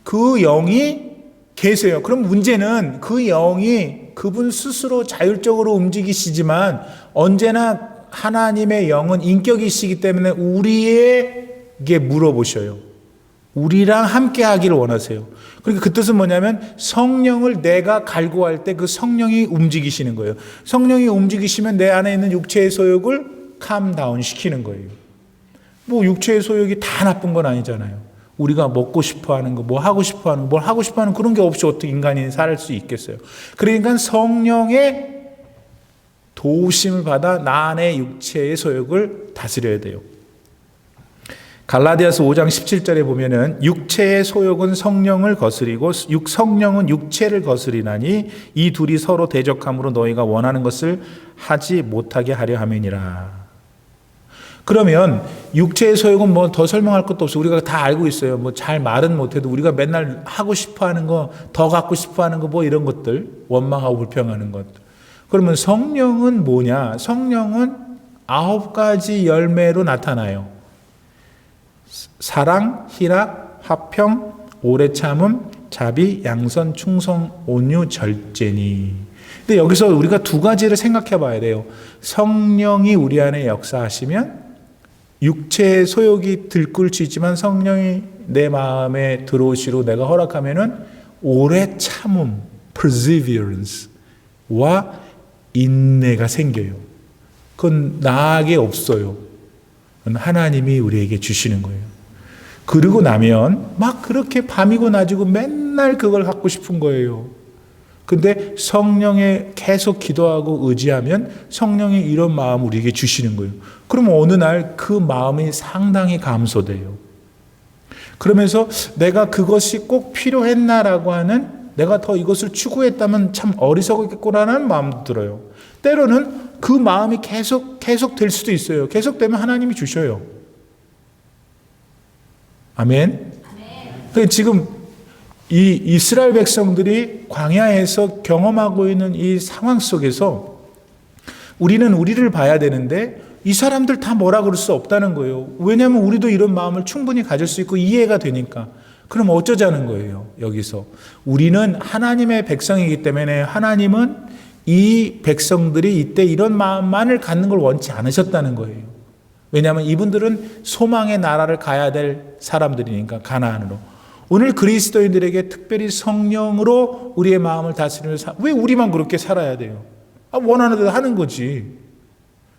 그 영이 계세요. 그럼 문제는 그 영이 그분 스스로 자율적으로 움직이시지만 언제나 하나님의 영은 인격이시기 때문에 우리에게 물어보셔요. 우리랑 함께 하기를 원하세요. 그러니까 그 뜻은 뭐냐면 성령을 내가 갈구할 때 그 성령이 움직이시는 거예요. 성령이 움직이시면 내 안에 있는 육체의 소욕을 캄다운 시키는 거예요. 뭐 육체의 소욕이 다 나쁜 건 아니잖아요. 우리가 먹고 싶어 하는 거, 뭐 하고 싶어 하는 거, 뭘 하고 싶어 하는 그런 게 없이 어떻게 인간이 살 수 있겠어요. 그러니까 성령의 도우심을 받아 나 안의 육체의 소욕을 다스려야 돼요. 갈라디아서 5장 17절에 보면은 육체의 소욕은 성령을 거스리고 성령은 육체를 거스리나니 이 둘이 서로 대적함으로 너희가 원하는 것을 하지 못하게 하려 함이니라. 그러면 육체의 소욕은 뭐 더 설명할 것도 없어요. 우리가 다 알고 있어요. 뭐 잘 말은 못해도 우리가 맨날 하고 싶어 하는 거, 더 갖고 싶어 하는 거 뭐 이런 것들, 원망하고 불평하는 것들. 그러면 성령은 뭐냐? 성령은 9가지 열매로 나타나요. 사랑, 희락, 화평, 오래 참음, 자비, 양선, 충성, 온유, 절제니. 근데 여기서 우리가 2가지를 생각해 봐야 돼요. 성령이 우리 안에 역사하시면 육체의 소욕이 들끓을 수 있지만 성령이 내 마음에 들어오시고 내가 허락하면은 오래 참음, perseverance와 인내가 생겨요. 그건 나에게 없어요. 그건 하나님이 우리에게 주시는 거예요. 그러고 나면 막 그렇게 밤이고 낮이고 맨날 그걸 갖고 싶은 거예요. 근데 성령에 계속 기도하고 의지하면 성령이 이런 마음을 우리에게 주시는 거예요. 그러면 어느 날 그 마음이 상당히 감소돼요. 그러면서 내가 그것이 꼭 필요했나라고 하는 내가 더 이것을 추구했다면 참 어리석었겠구나라는 마음도 들어요. 때로는 그 마음이 계속 될 수도 있어요. 계속 되면 하나님이 주셔요. 아멘. 그러니까 지금 이 이스라엘 백성들이 광야에서 경험하고 있는 이 상황 속에서 우리는 우리를 봐야 되는데 이 사람들 다 뭐라 그럴 수 없다는 거예요. 왜냐하면 우리도 이런 마음을 충분히 가질 수 있고 이해가 되니까. 그럼 어쩌자는 거예요. 여기서 우리는 하나님의 백성이기 때문에 하나님은 이 백성들이 이때 이런 마음만을 갖는 걸 원치 않으셨다는 거예요. 왜냐하면 이분들은 소망의 나라를 가야 될 사람들이니까 가나안으로. 오늘 그리스도인들에게 특별히 성령으로 우리의 마음을 다스리면서 왜 우리만 그렇게 살아야 돼요? 원하는 대로 하는 거지.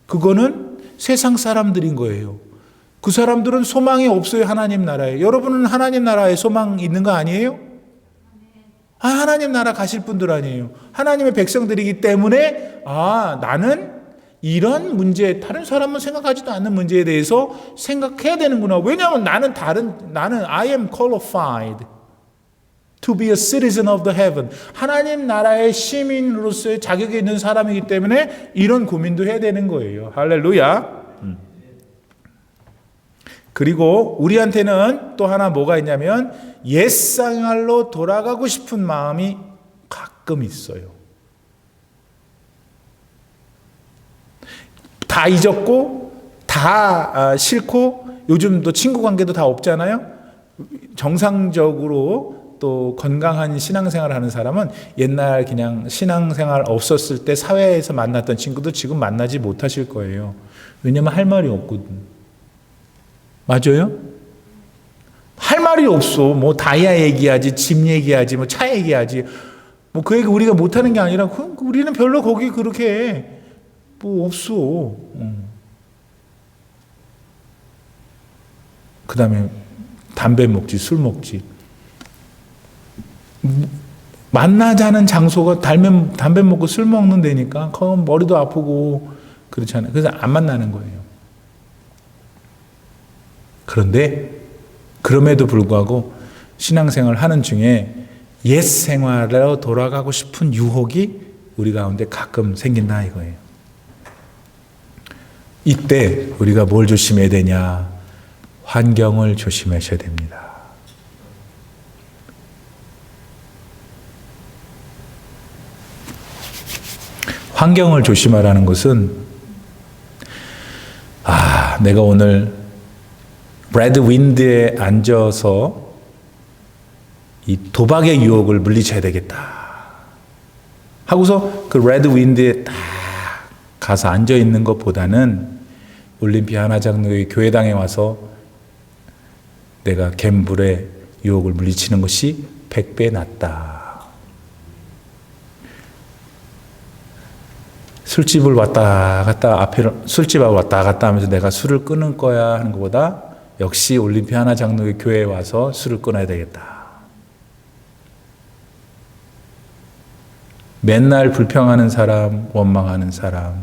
그거는 세상 사람들인 거예요. 그 사람들은 소망이 없어요. 하나님 나라에. 여러분은 하나님 나라에 소망 있는 거 아니에요? 하나님 나라 가실 분들 아니에요. 하나님의 백성들이기 때문에 나는 이런 문제, 다른 사람은 생각하지도 않는 문제에 대해서 생각해야 되는구나. 왜냐하면 나는 I am qualified to be a citizen of the heaven. 하나님 나라의 시민으로서의 자격이 있는 사람이기 때문에 이런 고민도 해야 되는 거예요. 할렐루야. 그리고 우리한테는 또 하나 뭐가 있냐면 옛생활로 돌아가고 싶은 마음이 가끔 있어요. 다 잊었고 다 싫고 요즘도 친구 관계도 다 없잖아요. 정상적으로 또 건강한 신앙생활을 하는 사람은 옛날 그냥 신앙생활 없었을 때 사회에서 만났던 친구도 지금 만나지 못하실 거예요. 왜냐면 할 말이 없거든. 맞아요? 할 말이 없어. 뭐 다이아 얘기하지, 집 얘기하지, 뭐 차 얘기하지. 뭐 그 얘기 우리가 못하는 게 아니라 우리는 별로 거기 그렇게 뭐 없어. 그 다음에 담배 먹지, 술 먹지. 만나자는 장소가 담배 먹고 술 먹는 데니까 그건 머리도 아프고 그렇잖아요. 그래서 안 만나는 거예요. 그런데 그럼에도 불구하고 신앙생활 하는 중에 옛 생활로 돌아가고 싶은 유혹이 우리 가운데 가끔 생긴다 이거예요. 이때 우리가 뭘 조심해야 되냐? 환경을 조심하셔야 됩니다. 환경을 조심하라는 것은 내가 오늘 브래드 윈드에 앉아서 이 도박의 유혹을 물리쳐야 되겠다 하고서 그 레드 윈드에 딱 가서 앉아 있는 것보다는 올림피아 하나장로회 교회당에 와서 내가 갬블의 유혹을 물리치는 것이 100배 낫다. 술집을 왔다 갔다 술집을 왔다 갔다 하면서 내가 술을 끊을 거야 하는 것보다 역시 올림피아 하나장로회 교회에 와서 술을 끊어야 되겠다. 맨날 불평하는 사람, 원망하는 사람,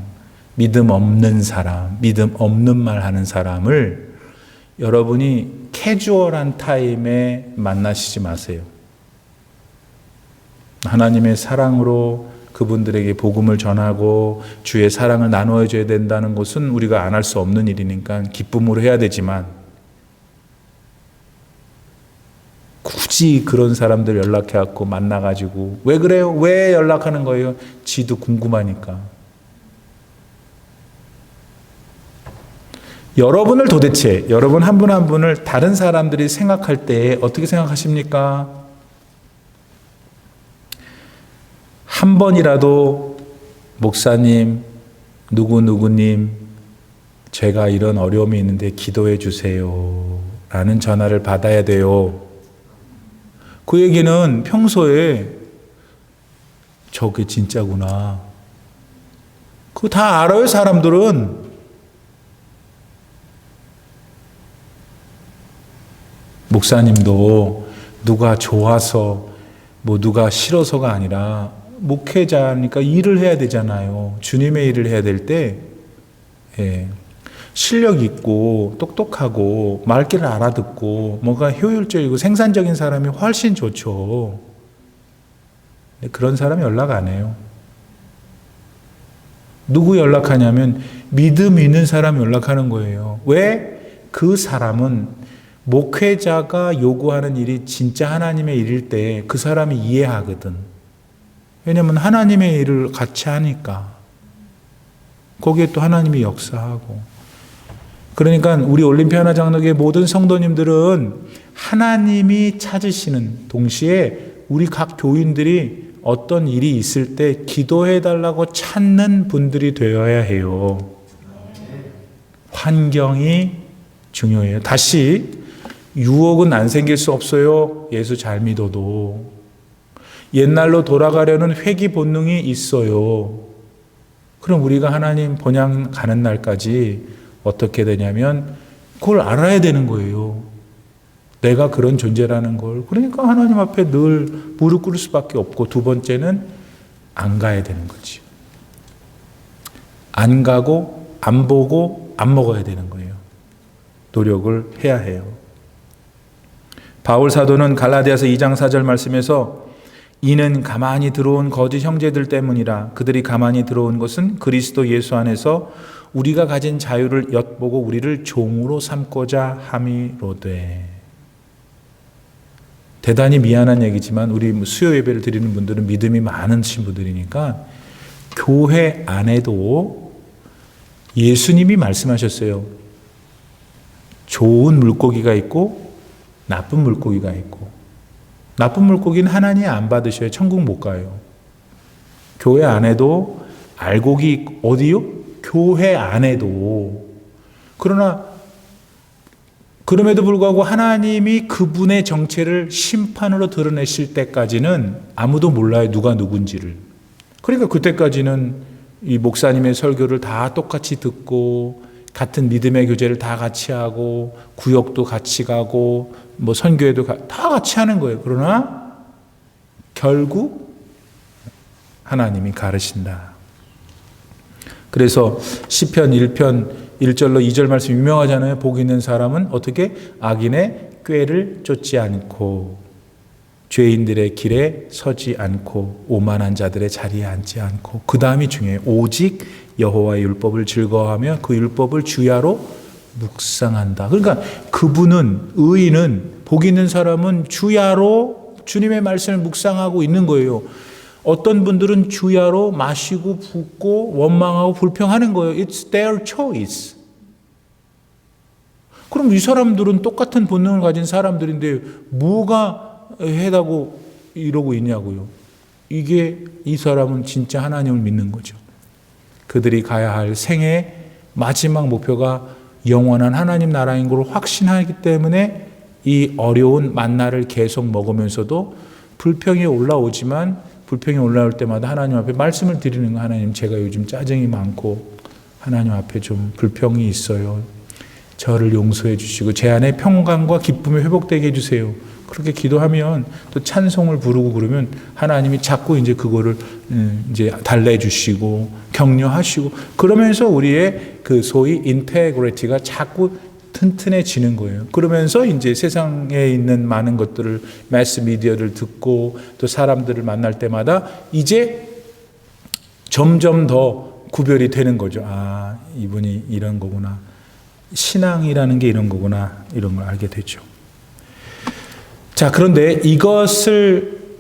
믿음 없는 사람, 믿음 없는 말 하는 사람을 여러분이 캐주얼한 타임에 만나시지 마세요. 하나님의 사랑으로 그분들에게 복음을 전하고 주의 사랑을 나누어 줘야 된다는 것은 우리가 안 할 수 없는 일이니까 기쁨으로 해야 되지만 굳이 그런 사람들 연락해갖고 만나가지고 왜 그래요? 왜 연락하는 거예요? 지도 궁금하니까. 여러분을 도대체 여러분 한 분 한 분을 다른 사람들이 생각할 때 어떻게 생각하십니까? 한 번이라도 목사님, 누구누구님 제가 이런 어려움이 있는데 기도해 주세요 라는 전화를 받아야 돼요. 그 얘기는 평소에 저게 진짜구나. 그거 다 알아요, 사람들은. 목사님도 누가 좋아서 뭐 누가 싫어서가 아니라 목회자니까 일을 해야 되잖아요. 주님의 일을 해야 될 때 실력 있고 똑똑하고 말귀를 알아듣고 뭔가 효율적이고 생산적인 사람이 훨씬 좋죠. 그런 사람이 연락 안 해요. 누구 연락하냐면 믿음 있는 사람 연락하는 거예요. 왜? 그 사람은 목회자가 요구하는 일이 진짜 하나님의 일일 때 그 사람이 이해하거든. 왜냐하면 하나님의 일을 같이 하니까. 거기에 또 하나님이 역사하고. 그러니까 우리 올림피아 하나장로교회 모든 성도님들은 하나님이 찾으시는 동시에 우리 각 교인들이 어떤 일이 있을 때 기도해달라고 찾는 분들이 되어야 해요. 환경이 중요해요. 다시 유혹은 안 생길 수 없어요. 예수 잘 믿어도. 옛날로 돌아가려는 회귀 본능이 있어요. 그럼 우리가 하나님 본향 가는 날까지 어떻게 되냐면 그걸 알아야 되는 거예요. 내가 그런 존재라는 걸. 그러니까 하나님 앞에 늘 무릎 꿇을 수밖에 없고 두 번째는 안 가야 되는 거지. 안 가고 안 보고 안 먹어야 되는 거예요. 노력을 해야 해요. 바울 사도는 갈라디아서 2장 4절 말씀에서 이는 가만히 들어온 거짓 형제들 때문이라. 그들이 가만히 들어온 것은 그리스도 예수 안에서 우리가 가진 자유를 엿보고 우리를 종으로 삼고자 함이로되. 대단히 미안한 얘기지만 우리 수요 예배를 드리는 분들은 믿음이 많으신 분들이니까 교회 안에도 예수님이 말씀하셨어요. 좋은 물고기가 있고 나쁜 물고기가 있고, 나쁜 물고기는 하나님 안 받으셔야 천국 못 가요. 교회 안에도 알곡이 어디요? 교회 안에도. 그러나 그럼에도 불구하고 하나님이 그분의 정체를 심판으로 드러내실 때까지는 아무도 몰라요. 누가 누군지를. 그러니까 그때까지는 이 목사님의 설교를 다 똑같이 듣고 같은 믿음의 교제를 다 같이 하고 구역도 같이 가고 뭐 선교회도 다 같이 하는 거예요. 그러나 결국 하나님이 가르신다. 그래서 시편 1편 1절로 2절 말씀 유명하잖아요. 복 있는 사람은 어떻게 악인의 꾀를 쫓지 않고 죄인들의 길에 서지 않고 오만한 자들의 자리에 앉지 않고, 그 다음이 중요해요. 오직 여호와의 율법을 즐거워하며 그 율법을 주야로 묵상한다. 그러니까 그분은, 의인은, 복 있는 사람은 주야로 주님의 말씀을 묵상하고 있는 거예요. 어떤 분들은 주야로 마시고 붓고 원망하고 불평하는 거예요. It's their choice. 그럼 이 사람들은 똑같은 본능을 가진 사람들인데 뭐가 해다고 이러고 있냐고요. 이게 이 사람은 진짜 하나님을 믿는 거죠. 그들이 가야 할 생의 마지막 목표가 영원한 하나님 나라인 걸 확신하기 때문에 이 어려운 만나를 계속 먹으면서도 불평이 올라오지만, 불평이 올라올 때마다 하나님 앞에 말씀을 드리는 거. 하나님, 제가 요즘 짜증이 많고 하나님 앞에 좀 불평이 있어요. 저를 용서해 주시고 제 안에 평강과 기쁨이 회복되게 해주세요. 그렇게 기도하면, 또 찬송을 부르고 그러면 하나님이 자꾸 이제 그거를 이제 달래주시고 격려하시고, 그러면서 우리의 그 소위 인테그리티가 자꾸 튼튼해지는 거예요. 그러면서 이제 세상에 있는 많은 것들을, 매스 미디어를 듣고 또 사람들을 만날 때마다 이제 점점 더 구별이 되는 거죠. 아, 이분이 이런 거구나. 신앙이라는 게 이런 거구나. 이런 걸 알게 되죠. 자, 그런데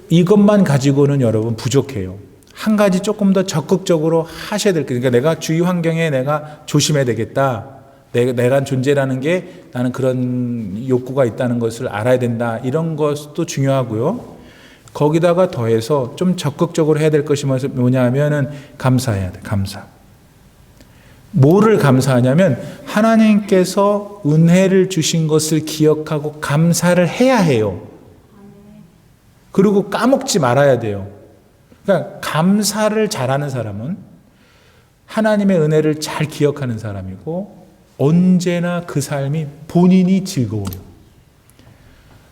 이것만 가지고는 여러분 부족해요. 한 가지 조금 더 적극적으로 하셔야 될 거예요. 그러니까 내가 주위 환경에 내가 조심해야 되겠다. 내가 존재라는 게, 나는 그런 욕구가 있다는 것을 알아야 된다. 이런 것도 중요하고요. 거기다가 더해서 좀 적극적으로 해야 될 것이 뭐냐 하면은 감사해야 돼. 감사. 뭐를 감사하냐면 하나님께서 은혜를 주신 것을 기억하고 감사를 해야 해요. 그리고 까먹지 말아야 돼요. 그러니까 감사를 잘하는 사람은 하나님의 은혜를 잘 기억하는 사람이고, 언제나 그 삶이 본인이 즐거워요.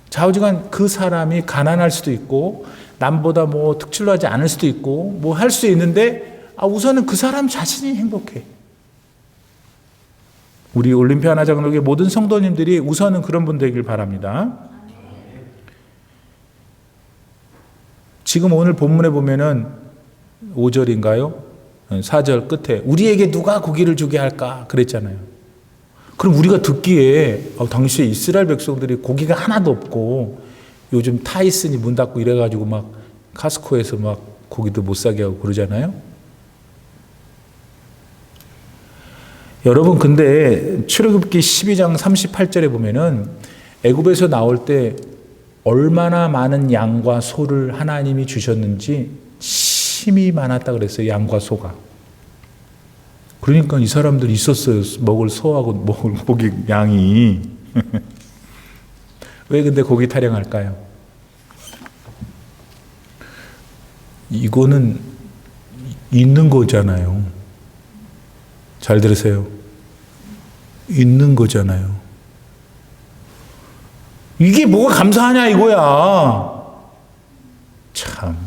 좌우지간 그 사람이 가난할 수도 있고 남보다 뭐 특출나지 않을 수도 있고 뭐 할 수 있는데, 우선은 그 사람 자신이 행복해. 우리 올림피아 하나장로교회 모든 성도님들이 우선은 그런 분 되길 바랍니다. 지금 오늘 본문에 보면은 5절인가요? 4절 끝에 우리에게 누가 고기를 주게 할까 그랬잖아요. 그럼 우리가 듣기에 당시에 이스라엘 백성들이 고기가 하나도 없고, 요즘 타이슨이 문 닫고 이래가지고 막 카스코에서 막 고기도 못 사게 하고 그러잖아요. 여러분, 근데 출애굽기 12장 38절에 보면은 애굽에서 나올 때 얼마나 많은 양과 소를 하나님이 주셨는지 심이 많았다 그랬어요. 양과 소가. 그러니까 이 사람들이 있었어요. 먹을 소하고 먹을 고기 양이. 왜 근데 고기 타령할까요? 이거는 있는 거잖아요. 잘 들으세요. 있는 거잖아요. 이게 뭐가 감사하냐 이거야. 참.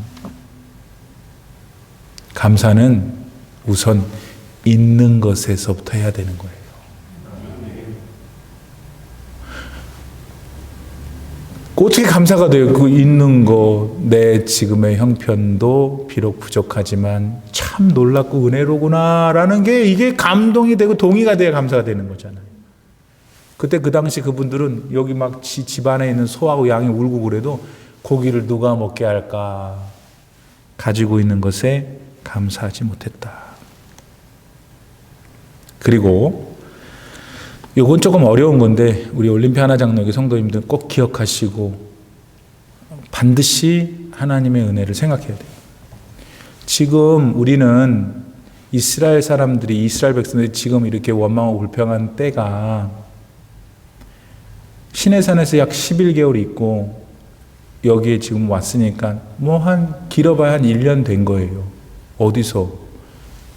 감사는 우선 있는 것에서부터 해야 되는 거예요. 어떻게 감사가 돼요? 그 있는 거, 내 지금의 형편도 비록 부족하지만 참 놀랍고 은혜로구나라는 게, 이게 감동이 되고 동의가 돼야 감사가 되는 거잖아요. 그때 그 당시 그분들은 여기 막 집안에 있는 소하고 양이 울고 그래도 고기를 누가 먹게 할까, 가지고 있는 것에 감사하지 못했다. 그리고 이건 조금 어려운 건데 우리 올림피아 하나장로교 성도님들 꼭 기억하시고 반드시 하나님의 은혜를 생각해야 돼요. 지금 우리는 이스라엘 사람들이, 이스라엘 백성들이 지금 이렇게 원망하고 불평한 때가 시내산에서 약 11개월 있고 여기에 지금 왔으니까 길어봐야 한 1년 된 거예요. 어디서?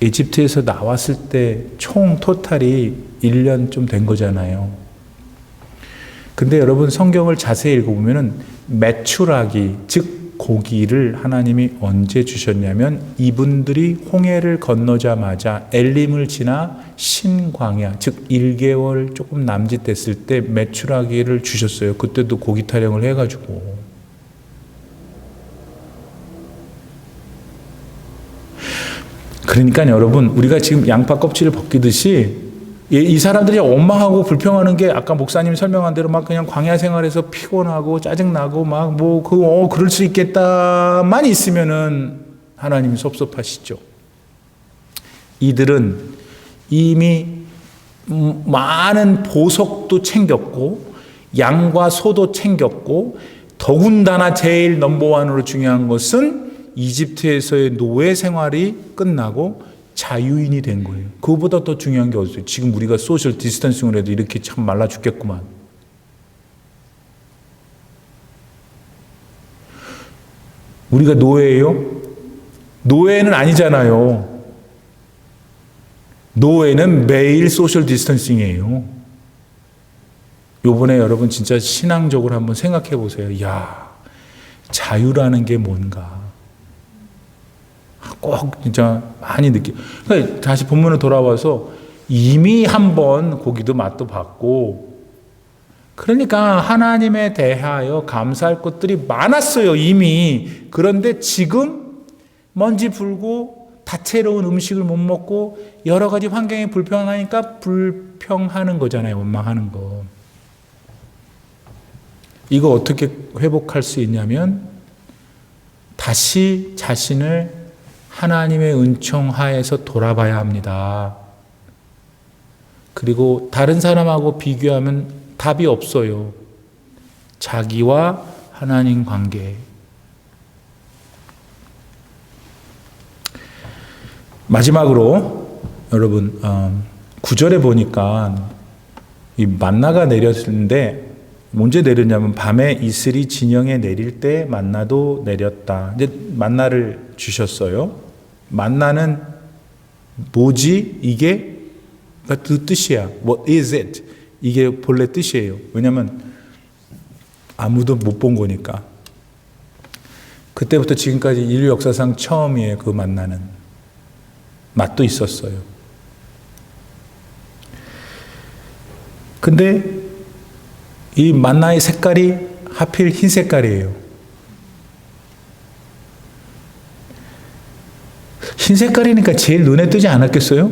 이집트에서 나왔을 때 총 토탈이 1년 좀 된 거잖아요. 근데 여러분 성경을 자세히 읽어보면은 메추라기, 즉 고기를 하나님이 언제 주셨냐면 이분들이 홍해를 건너자마자 엘림을 지나 신광야, 즉 1개월 조금 남짓됐을 때 메추라기를 주셨어요. 그때도 고기 타령을 해가지고. 그러니까 여러분 우리가 지금 양파 껍질을 벗기듯이 이 사람들이 원망하고 불평하는 게 아까 목사님이 설명한 대로 막 그냥 광야 생활에서 피곤하고 짜증나고 그럴 수 있겠다만 있으면은 하나님이 섭섭하시죠. 이들은 이미 많은 보석도 챙겼고 양과 소도 챙겼고 더군다나 제일 넘버원으로 중요한 것은 이집트에서의 노예 생활이 끝나고 자유인이 된 거예요. 그거보다 더 중요한 게 어딨어요? 지금 우리가 소셜 디스턴싱을 해도 이렇게 참 말라 죽겠구만. 우리가 노예예요? 노예는 아니잖아요. 노예는 매일 소셜 디스턴싱이에요. 요번에 여러분 진짜 신앙적으로 한번 생각해 보세요. 야, 자유라는 게 뭔가. 꼭 진짜 많이 그러니까 다시 본문으로 돌아와서 이미 한번 고기도 맛도 봤고 그러니까 하나님에 대하여 감사할 것들이 많았어요 이미. 그런데 지금 먼지 불고 다채로운 음식을 못 먹고 여러 가지 환경이 불평하니까 불평하는 거잖아요. 원망하는 거. 이거 어떻게 회복할 수 있냐면 다시 자신을 하나님의 은총 하에서 돌아봐야 합니다. 그리고 다른 사람하고 비교하면 답이 없어요. 자기와 하나님 관계. 마지막으로 여러분 9절에 보니까 이 만나가 내렸는데 언제 내렸냐면 밤에 이슬이 진영에 내릴 때 만나도 내렸다. 이제 만나를 주셨어요. 만나는 뭐지? 이게 그 뜻이야. What is it? 이게 본래 뜻이에요. 왜냐하면 아무도 못 본 거니까. 그때부터 지금까지 인류 역사상 처음이에요. 그 만나는. 맛도 있었어요. 근데 이 만나의 색깔이 하필 흰 색깔이에요. 흰 색깔이니까 제일 눈에 뜨지 않았겠어요?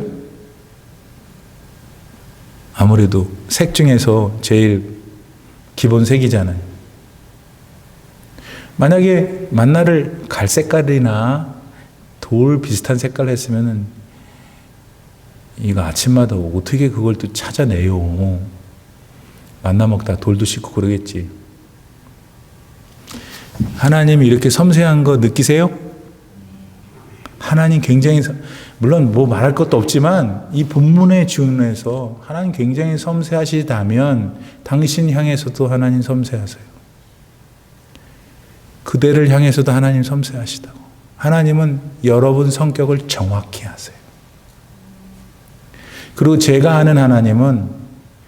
아무래도 색 중에서 제일 기본 색이잖아요. 만약에 만나를 갈색깔이나 돌 비슷한 색깔을 했으면은 이거 아침마다 어떻게 그걸 또 찾아내요? 만나 먹다 돌도 씻고 그러겠지. 하나님이 이렇게 섬세한 거 느끼세요? 하나님 굉장히, 물론 뭐 말할 것도 없지만 이 본문에 준해서 하나님 굉장히 섬세하시다면 당신 향해서도 하나님 섬세하세요. 그대를 향해서도 하나님 섬세하시다고. 하나님은 여러분 성격을 정확히 아세요. 그리고 제가 아는 하나님은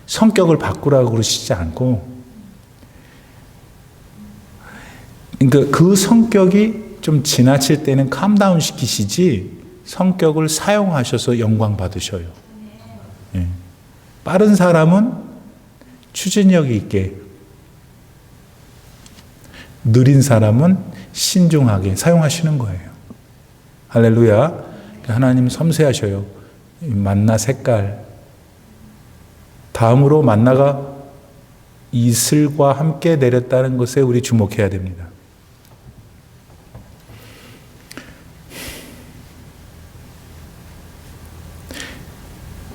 성격을 바꾸라고 그러시지 않고 그러니까 그 성격이 좀 지나칠 때는 캄다운 시키시지 성격을 사용하셔서 영광 받으셔요. 예. 빠른 사람은 추진력 있게, 느린 사람은 신중하게 사용하시는 거예요. 할렐루야. 하나님 섬세하셔요. 만나 색깔. 다음으로 만나가 이슬과 함께 내렸다는 것에 우리 주목해야 됩니다.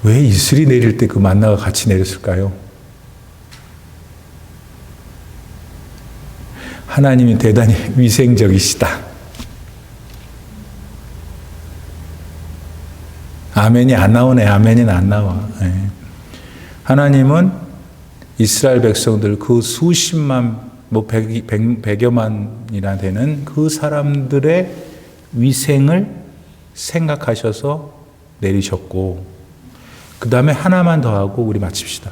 왜 이슬이 내릴 때 그 만나가 같이 내렸을까요? 하나님이 대단히 위생적이시다. 아멘이 안 나오네. 아멘이 안 나와. 네. 하나님은 이스라엘 백성들 그 수십만, 100여만이나 되는 그 사람들의 위생을 생각하셔서 내리셨고, 그 다음에 하나만 더 하고 우리 마칩시다.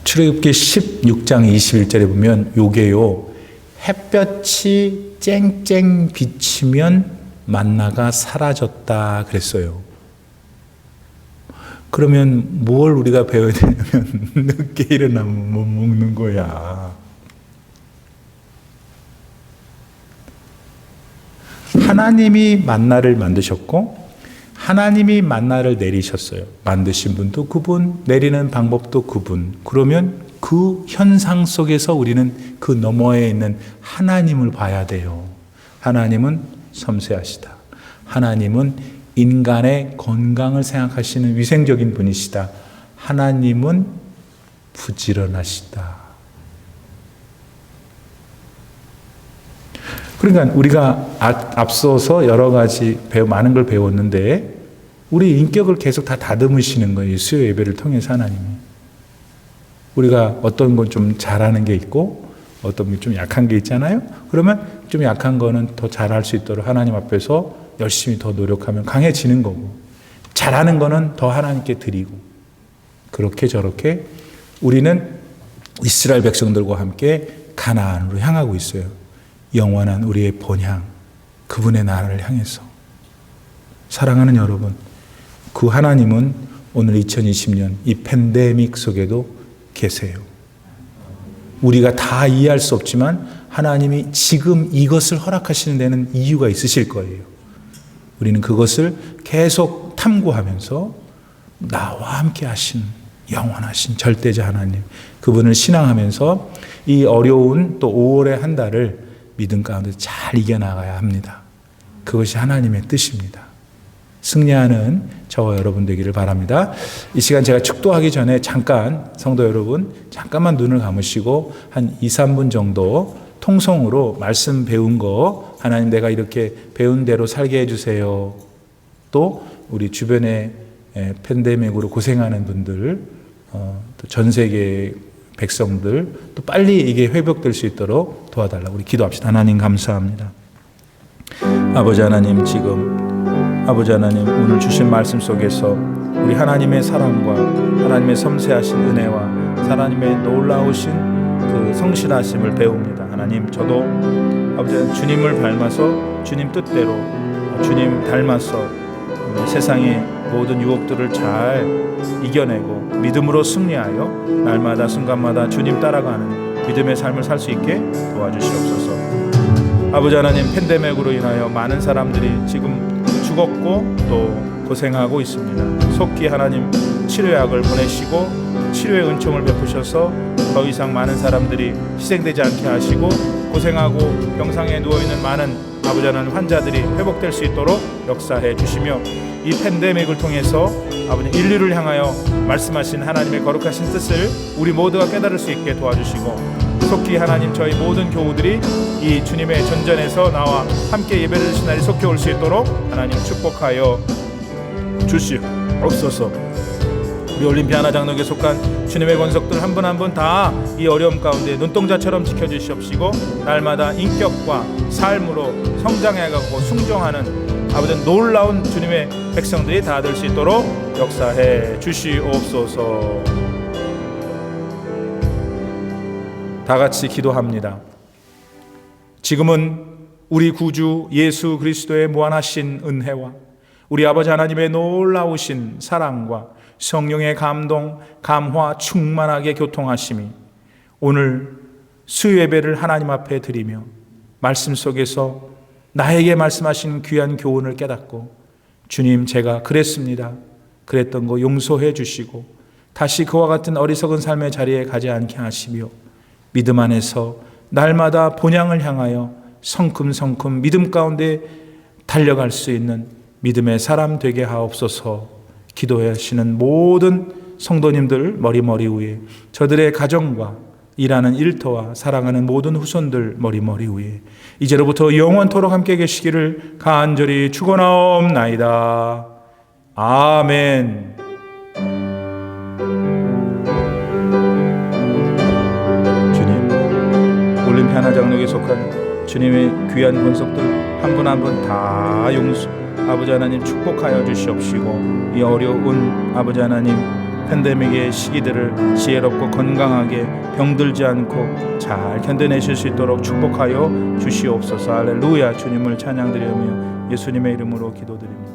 출애굽기 16장 21절에 보면 요게요, 햇볕이 쨍쨍 비치면 만나가 사라졌다 그랬어요. 그러면 뭘 우리가 배워야 되냐면 늦게 일어나면 못 먹는 거야. 하나님이 만나를 만드셨고 하나님이 만나를 내리셨어요. 만드신 분도 그분, 내리는 방법도 그분. 그러면 그 현상 속에서 우리는 그 너머에 있는 하나님을 봐야 돼요. 하나님은 섬세하시다. 하나님은 인간의 건강을 생각하시는 위생적인 분이시다. 하나님은 부지런하시다. 그러니까 우리가 앞서서 여러 가지 많은 걸 배웠는데 우리 인격을 계속 다 다듬으시는 거예요. 수요 예배를 통해서 하나님이. 우리가 어떤 건 좀 잘하는 게 있고 어떤 게 좀 약한 게 있잖아요. 그러면 좀 약한 거는 더 잘할 수 있도록 하나님 앞에서 열심히 더 노력하면 강해지는 거고, 잘하는 거는 더 하나님께 드리고, 그렇게 저렇게 우리는 이스라엘 백성들과 함께 가나안으로 향하고 있어요. 영원한 우리의 본향, 그분의 나라를 향해서. 사랑하는 여러분, 그 하나님은 오늘 2020년 이 팬데믹 속에도 계세요. 우리가 다 이해할 수 없지만 하나님이 지금 이것을 허락하시는 데는 이유가 있으실 거예요. 우리는 그것을 계속 탐구하면서 나와 함께 하신 영원하신 절대자 하나님, 그분을 신앙하면서 이 어려운 또 5월의 한 달을 믿음 가운데 잘 이겨나가야 합니다. 그것이 하나님의 뜻입니다. 승리하는 저와 여러분 되기를 바랍니다. 이 시간 제가 축도하기 전에 잠깐 성도 여러분 잠깐만 눈을 감으시고 한 2, 3분 정도 통성으로 말씀 배운 거, 하나님 내가 이렇게 배운 대로 살게 해주세요. 또 우리 주변에 팬데믹으로 고생하는 분들, 또 전 세계 백성들 또 빨리 이게 회복될 수 있도록 도와달라고 우리 기도합시다. 하나님 감사합니다. 아버지 하나님, 지금 아버지 하나님 오늘 주신 말씀 속에서 우리 하나님의 사랑과 하나님의 섬세하신 은혜와 하나님의 놀라우신 그 성실하심을 배웁니다. 하나님, 저도 아버지 주님을 닮아서 주님 뜻대로 주님 닮아서 세상의 모든 유혹들을 잘 이겨내고 믿음으로 승리하여 날마다 순간마다 주님 따라가는 믿음의 삶을 살 수 있게 도와주시옵소서. 아버지 하나님, 팬데믹으로 인하여 많은 사람들이 지금 죽었고 또 고생하고 있습니다. 속히 하나님 치료약을 보내시고 치료의 은총을 베푸셔서 더 이상 많은 사람들이 희생되지 않게 하시고 고생하고 병상에 누워있는 많은 아버지 하나님 환자들이 회복될 수 있도록 역사해 주시며, 이 팬데믹을 통해서 아버지 인류를 향하여 말씀하신 하나님의 거룩하신 뜻을 우리 모두가 깨달을 수 있게 도와주시고, 속히 하나님 저희 모든 교우들이 이 주님의 전전에서 나와 함께 예배를 드리는 날이 속히 올 수 있도록 하나님 축복하여 주시옵소서. 우리 올림피아 장로교에 속한 주님의 권속들 한 분 한 분 다 이 어려움 가운데 눈동자처럼 지켜주시옵시고, 날마다 인격과 삶으로 성장해가고 순종하는 아버지 놀라운 주님의 백성들이 다 될 수 있도록 역사해 주시옵소서. 다 같이 기도합니다. 지금은 우리 구주 예수 그리스도의 무한하신 은혜와 우리 아버지 하나님의 놀라우신 사랑과 성령의 감동, 감화, 충만하게 교통하심이 오늘 수요 예배를 하나님 앞에 드리며 말씀 속에서 나에게 말씀하신 귀한 교훈을 깨닫고, 주님 제가 그랬습니다, 그랬던 거 용서해 주시고 다시 그와 같은 어리석은 삶의 자리에 가지 않게 하시며 믿음 안에서 날마다 본향을 향하여 성큼성큼 믿음 가운데 달려갈 수 있는 믿음의 사람 되게 하옵소서. 기도하시는 모든 성도님들 머리머리 위에, 저들의 가정과 일하는 일터와 사랑하는 모든 후손들 머리머리 위에 이제로부터 영원토록 함께 계시기를 간절히 축원하옵나이다. 아멘. 주님, 올림피 하나장로에 속한 주님의 귀한 권속들 한 분 한 분 다 용서 아버지 하나님 축복하여 주시옵시고, 이 어려운 아버지 하나님 팬데믹의 시기들을 지혜롭고 건강하게 병들지 않고 잘 견뎌내실 수 있도록 축복하여 주시옵소서. 할렐루야. 주님을 찬양드리며 예수님의 이름으로 기도드립니다.